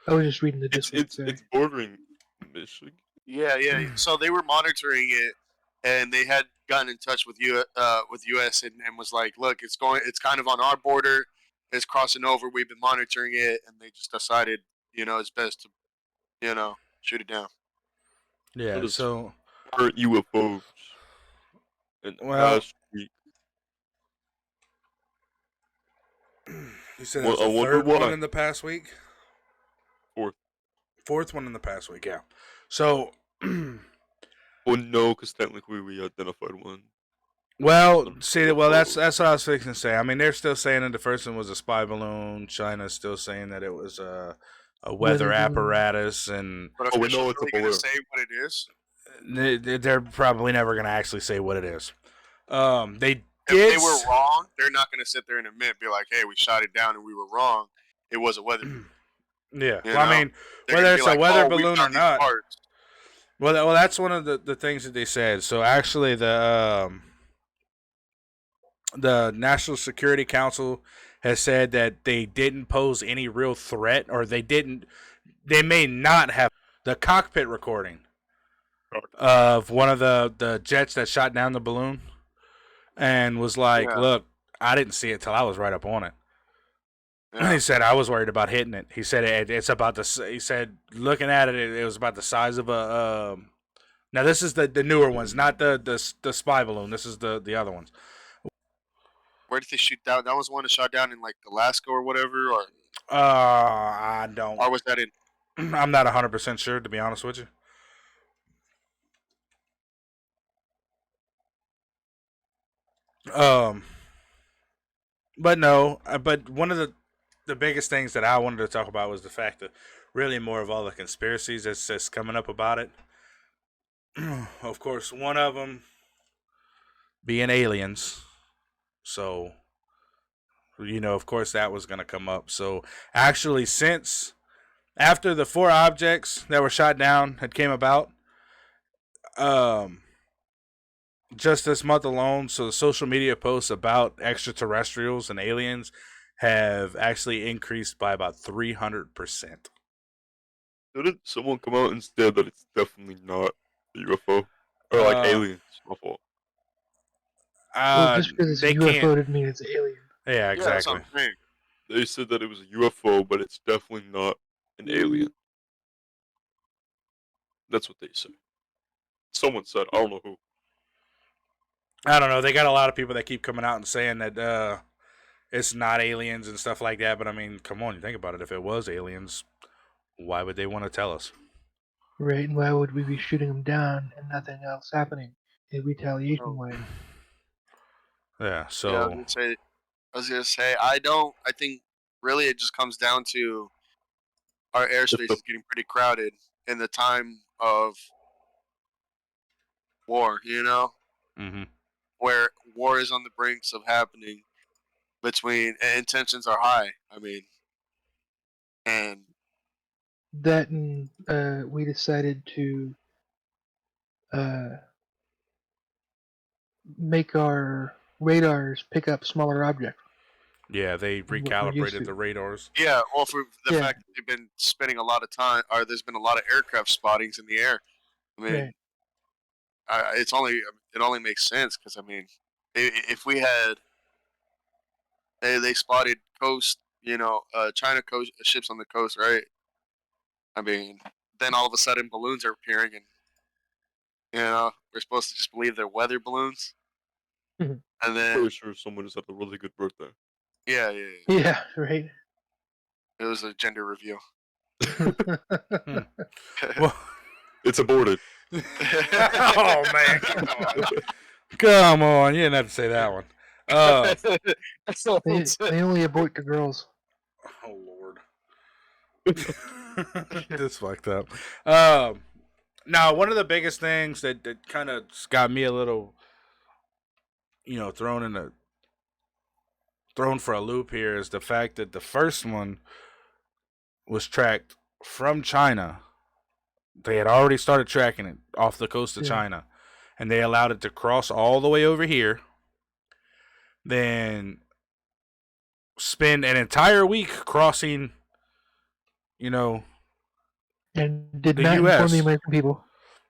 I was just reading the Discord. it's bordering Michigan. Yeah. So they were monitoring it, and they had gotten in touch with US and was like, look, it's kind of on our border. It's crossing over. We've been monitoring it, and they just decided, it's best to, shoot it down. Yeah, What is- so For UFOs. And Well- last week, you said Well, that's I the wonder third one why. in the past week? Fourth. 4th one in the past week, yeah. So, Well, no, because technically we identified one. that's what I was fixing to say. I mean, they're still saying that the first one was a spy balloon. China's still saying that it was a weather Weather balloon. apparatus, and But Oh, we officials know it's a really gonna balloon. say what it is. they're probably never going to actually say what it is. They If did. they were wrong, they're not gonna sit there and admit, be like, hey, we shot it down and we were wrong. It was a weather balloon. Yeah, You well, I know? mean, They're whether gonna it's be a like, weather "Oh, we balloon or found these not. parts." Well, that's one of the things that they said. So actually, the National Security Council has said that they didn't pose any real threat, or they may not have the cockpit recording of one of the jets that shot down the balloon and was like, Yeah, look, I didn't see it till I was right up on it. yeah. He said I was worried about hitting it. He said it's about the. He said looking at it, it was about the size of a. Now this is the newer ones, not the spy balloon. This is the other ones. Where did they shoot down? That was one that shot down in like Alaska or whatever, I don't. or was that in? I'm not 100% sure, to be honest with you. Um, but no, but one of the biggest things that I wanted to talk about was the fact that really more of all the conspiracies that's coming up about it. Of course, one of them being aliens. So, of course that was going to come up. So, actually, since after the 4 objects that were shot down had came about, um, just this month alone, so the social media posts about extraterrestrials and aliens have actually increased by about 300%. Didn't someone come out and say that it's definitely not a UFO or like Uh, aliens? My fault. Well, just because it's a they can't. UFO doesn't mean it's an alien. Yeah, Yeah, that's what exactly. I'm saying. They said that it was a UFO, but it's definitely not an alien. That's what they said. Someone said. I don't know who. I don't know. They got a lot of people that keep coming out and saying that it's not aliens and stuff like that. But I mean, come on, you think about it. If it was aliens, why would they want to tell us? Right, and why would we be shooting them down and nothing else happening in retaliation Oh, way? Yeah. yeah, So. I was gonna say, I don't. I think really it just comes down to our If airspace the is getting pretty crowded in the time of war. Mm-hmm. Where war is on the brinks of happening between and tensions are high. I mean, and That and we decided to uh, make our radars pick up smaller objects Yeah, they than what we're used recalibrated to. the radars. yeah, well, for the Yeah, fact that they've been spending a lot of time, or there's been a lot of aircraft spottings in the air. I mean, right. it only makes sense because I mean, if we had they spotted China coast ships on the coast, right? I mean, then all of a sudden balloons are appearing, and we're supposed to just believe they're weather balloons, and then pretty sure someone just had a really good birthday. yeah, yeah, yeah. Yeah, right. It was a gender reveal. Well, It's aborted. oh man, come on! You didn't have to say that one. They only abort the girls. Oh Lord, this fucked up. Now one of the biggest things that kind of got me a little, thrown for a loop here is the fact that the first one was tracked from China. They had already started tracking it off the coast of Yeah. China, and they allowed it to cross all the way over here. Then spend an entire week crossing, And did the not inform the U.S. American people.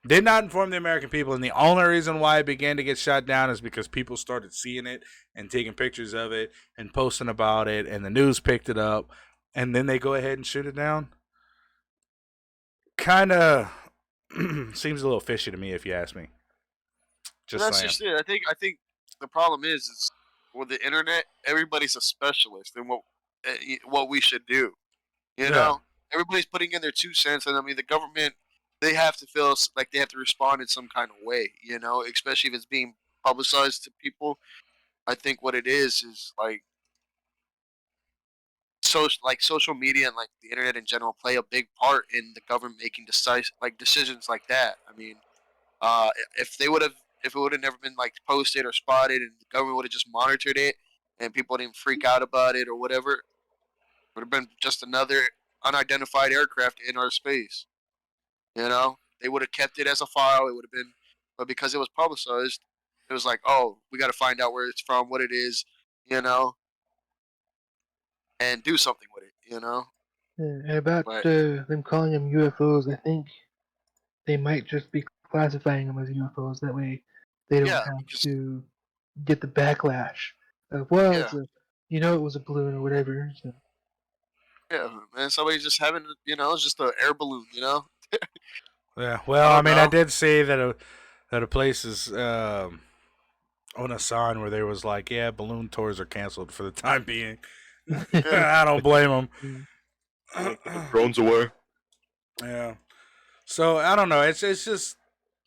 Did not inform the American people, and the only reason why it began to get shot down is because people started seeing it and taking pictures of it and posting about it, and the news picked it up, and then they go ahead and shoot it down. Kind of seems a little fishy to me, if you ask me. Just That's saying. just it. I think the problem is with the internet, everybody's a specialist in what we should do. You Yeah. know, everybody's putting in their 2 cents, and I mean the government, they have to feel like they have to respond in some kind of way. Especially if it's being publicized to people. I think what it is like social media and like the internet in general play a big part in the government making decisions like that. I mean, if it would have never been like posted or spotted, and the government would have just monitored it, and people didn't freak out about it or whatever, it would have been just another unidentified aircraft in our space. They would have kept it as a file. It would have been, but because it was publicized, was like, oh, we got to find out where it's from, what it is, you know, and do something with it, you know. And about But them calling them UFOs, I think they might just be classifying them as UFOs. That way, they don't yeah, have because to get the backlash of well, yeah, it's a it was a balloon or whatever. So. yeah, man, somebody just having, it's just an air balloon, you know. Yeah. I Well, I don't mean, I know. did see that a place is on a sign where there was like, yeah, balloon tours are canceled for the time being. Yeah, I don't blame Put the them. drones away. Yeah. So I don't know. It's just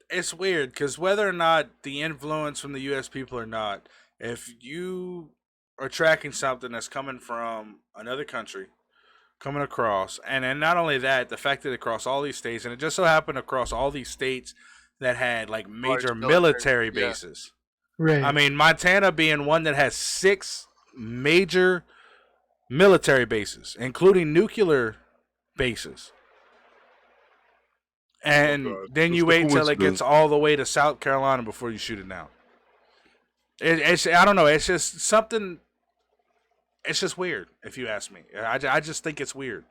it's weird because whether or not the influence from the U.S. people or not, if you are tracking something that's coming from another country, coming across, and then not only that, the fact that it crossed all these states, and it just so happened across all these states that had like large major military. military Yeah, bases. I Right. mean, Montana being one that has 6 major military bases, including nuclear bases. Oh And god, then you just a wait till it gets coincidence. all the way to South Carolina before you shoot it down. It's I don't know. It's just something. It's just weird, if you ask me. I just think it's weird.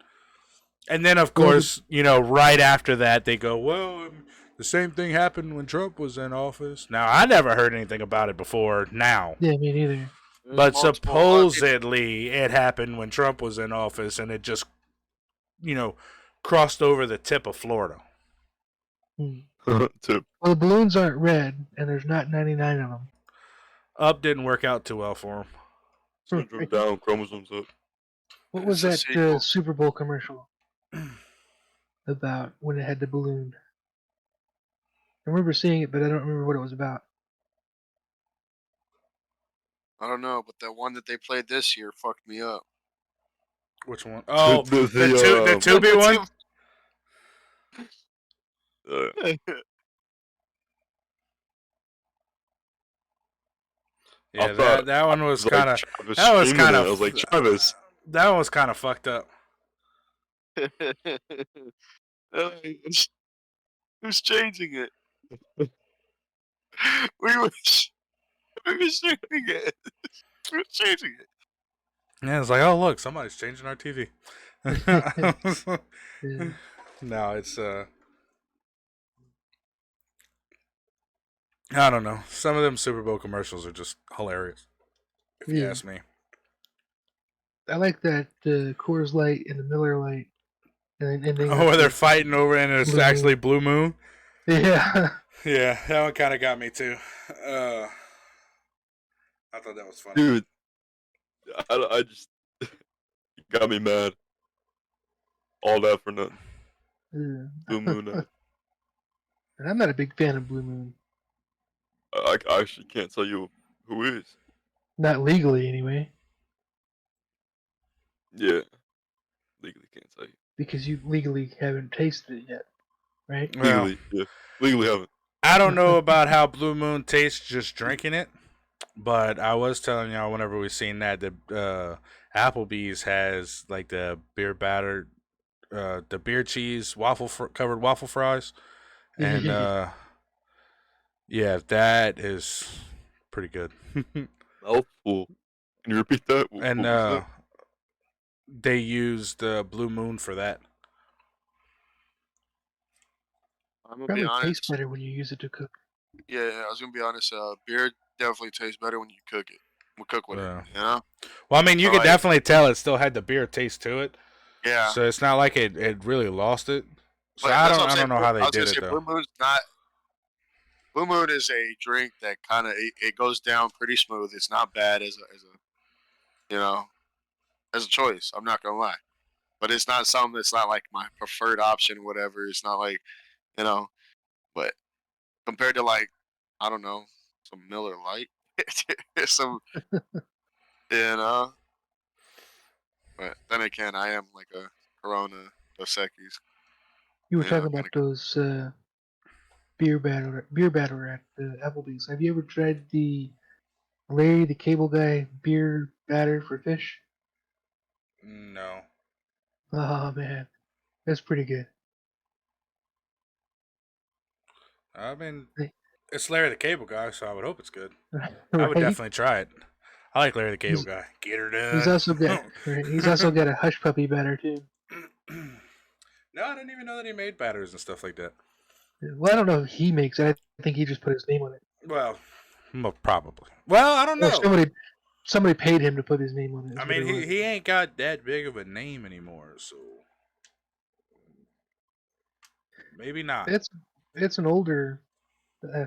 And then, of Well, course, right after that, they go, "Well, the same thing happened when Trump was in office." Now, I never heard anything about it before. Now, yeah, me neither. there's but multiple. I mean, supposedly it happened when Trump was in office, and it just, you know, crossed over the tip of Florida. Hmm. Tip. Well, the balloons aren't red, and there's not 99 of them. Up didn't work out too well for him. Syndrome down, chromosomes up. What was it's a that sequel. Super Bowl commercial about when it had the balloon? I remember seeing it, but I don't remember what it was about. I don't know, but the one that they played this year fucked me up. Which one? Oh, the The Tubi one. I Yeah, thought that I one was was like kind of Travis that was streaming kind it. I was like of Travis. that one was kind of fucked up. Who's changing it? We was we was changing it. Who's changing it? Yeah, it's like, oh look, somebody's changing our TV. Yeah. No, it's I don't know. Some of them Super Bowl commercials are just hilarious, if you Yeah. ask me. I like that Coors Light and the Miller Light, and then ending Oh, with where they're the fighting over and it's Blue actually Moon. Blue Moon. Yeah. Yeah, that one kind of got me too. Uh, I thought that was funny. Dude, I just got me mad. All that for nothing. Yeah. Blue Moon Night. And I'm not a big fan of Blue Moon. I actually can't tell you who is. Not legally, anyway, Yeah, legally can't tell you. because you legally haven't tasted it yet, right? Well, Legally, yeah, legally haven't. I don't know about how Blue Moon tastes just drinking it, but I was telling y'all whenever we seen that Applebee's has like the beer batter, the beer cheese covered waffle fries, and yeah, that is pretty good. Mouthful. Can you repeat that? What And was that? they used Blue Moon for that. I'm gonna be Probably tastes honest. better when you use it to cook. Yeah, I was gonna be honest. Beer definitely tastes better when you cook it. We cook with it, Yeah. you know. Well, I mean, you So could like, definitely tell it still had the beer taste to it, yeah, so it's not like it really lost it. So but that's what I'm I saying. don't know how I they was gonna did say it though. Blue Moon's not. Blue Moon is a drink that kind of it goes down pretty smooth. It's not bad you know as a choice. I'm not gonna lie, but it's not something that's not like my preferred option. Whatever. It's not like you know, but compared to like I don't know some Miller Lite, some you know. But then again, I am like a Corona Dos Equis, You were talking kind about of. those beer batter at Applebee's. Have you ever tried the Larry the Cable Guy beer batter for fish? No, Oh man, that's pretty good. I mean, They- It's Larry the Cable Guy, so I would hope it's good. right? I would definitely try it. I like Larry the Cable He's- Guy. Get her done. He's also got right, he's also got a hush puppy batter too. No, I didn't even know that he made batters and stuff like that. Well, I don't know if he makes it. I think he just put his name on it. Well, probably. Well, I don't Or know. somebody paid him to put his name on it. is I what mean, it was. he ain't got that big of a name anymore, so maybe not. It's an older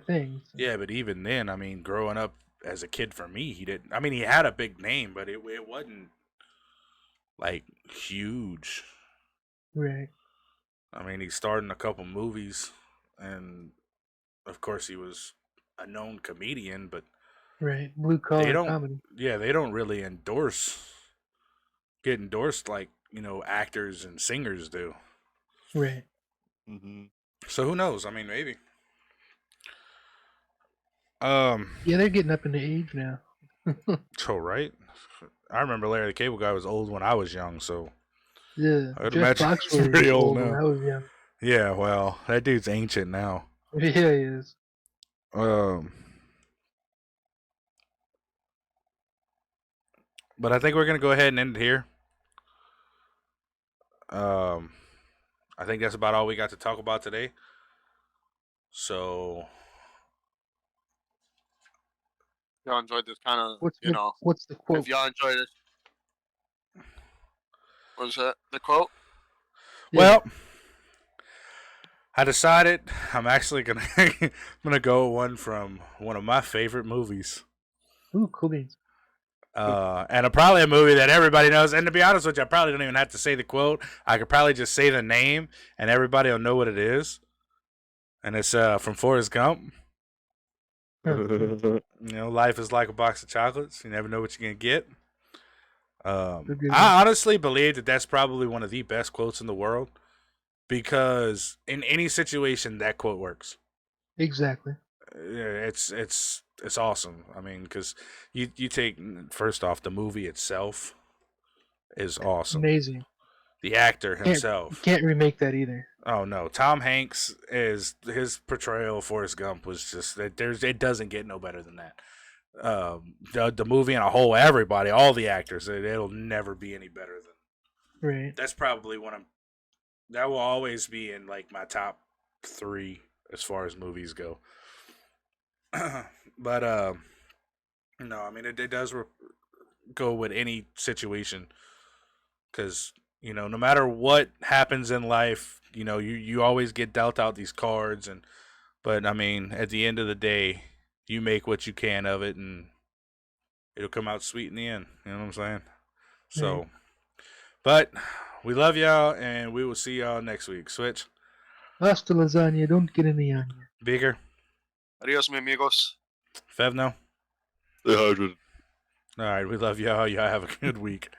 thing. So. Yeah, but even then, I mean, growing up as a kid for me, he didn't. I mean, he had a big name, but it wasn't like huge. Right. I mean, he starred in a couple movies, and of course, he was a known comedian, but Right. Blue they collar don't. comedy. Yeah, they don't really get endorsed like actors and singers do. Right. Mm-hmm. So who knows? I mean, maybe. Yeah, they're getting up into age now. So right. I remember Larry the Cable Guy was old when I was young, so Yeah. I would Jeff imagine he's Foxworthy pretty was old old when now. I was young. Yeah, well, that dude's ancient now. Yeah, he is. But I think we're gonna go ahead and end it here. I think that's about all we got to talk about today. So Y'all enjoyed this kind of, What's the quote? if y'all enjoyed it. What was that? The quote? Yeah. well, I decided I'm actually gonna I'm gonna go one from one of my favorite movies. Ooh, cool beans. And probably a movie that everybody knows. And to be honest with you, I probably don't even have to say the quote. I could probably just say the name, and everybody will know what it is. And it's from Forrest Gump. Life is like a box of chocolates. You never know what you're gonna get. I honestly believe that that's probably one of the best quotes in the world, because in any situation that quote works. Exactly. It's awesome. I mean, because you take, first off, the movie itself is awesome. Amazing. The actor himself. Can't remake that either. Oh no, Tom Hanks is his portrayal of Forrest Gump was just it doesn't get no better than that. The movie in a whole, everybody, all the actors, it'll never be any better than. Right. That's probably that will always be in like my top 3 as far as movies go. But no, I mean it does go with any situation, because no matter what happens in life, you always get dealt out these cards, but I mean at the end of the day, you make what you can of it, and it'll come out sweet in the end. You know what I'm saying? So, but we love y'all, and we will see y'all next week. Switch. Hasta lasagna, don't get any on you. Bigger. Adios, mi amigos. Fevno. Stay hydrated. All right, we love y'all. Y'all have a good week.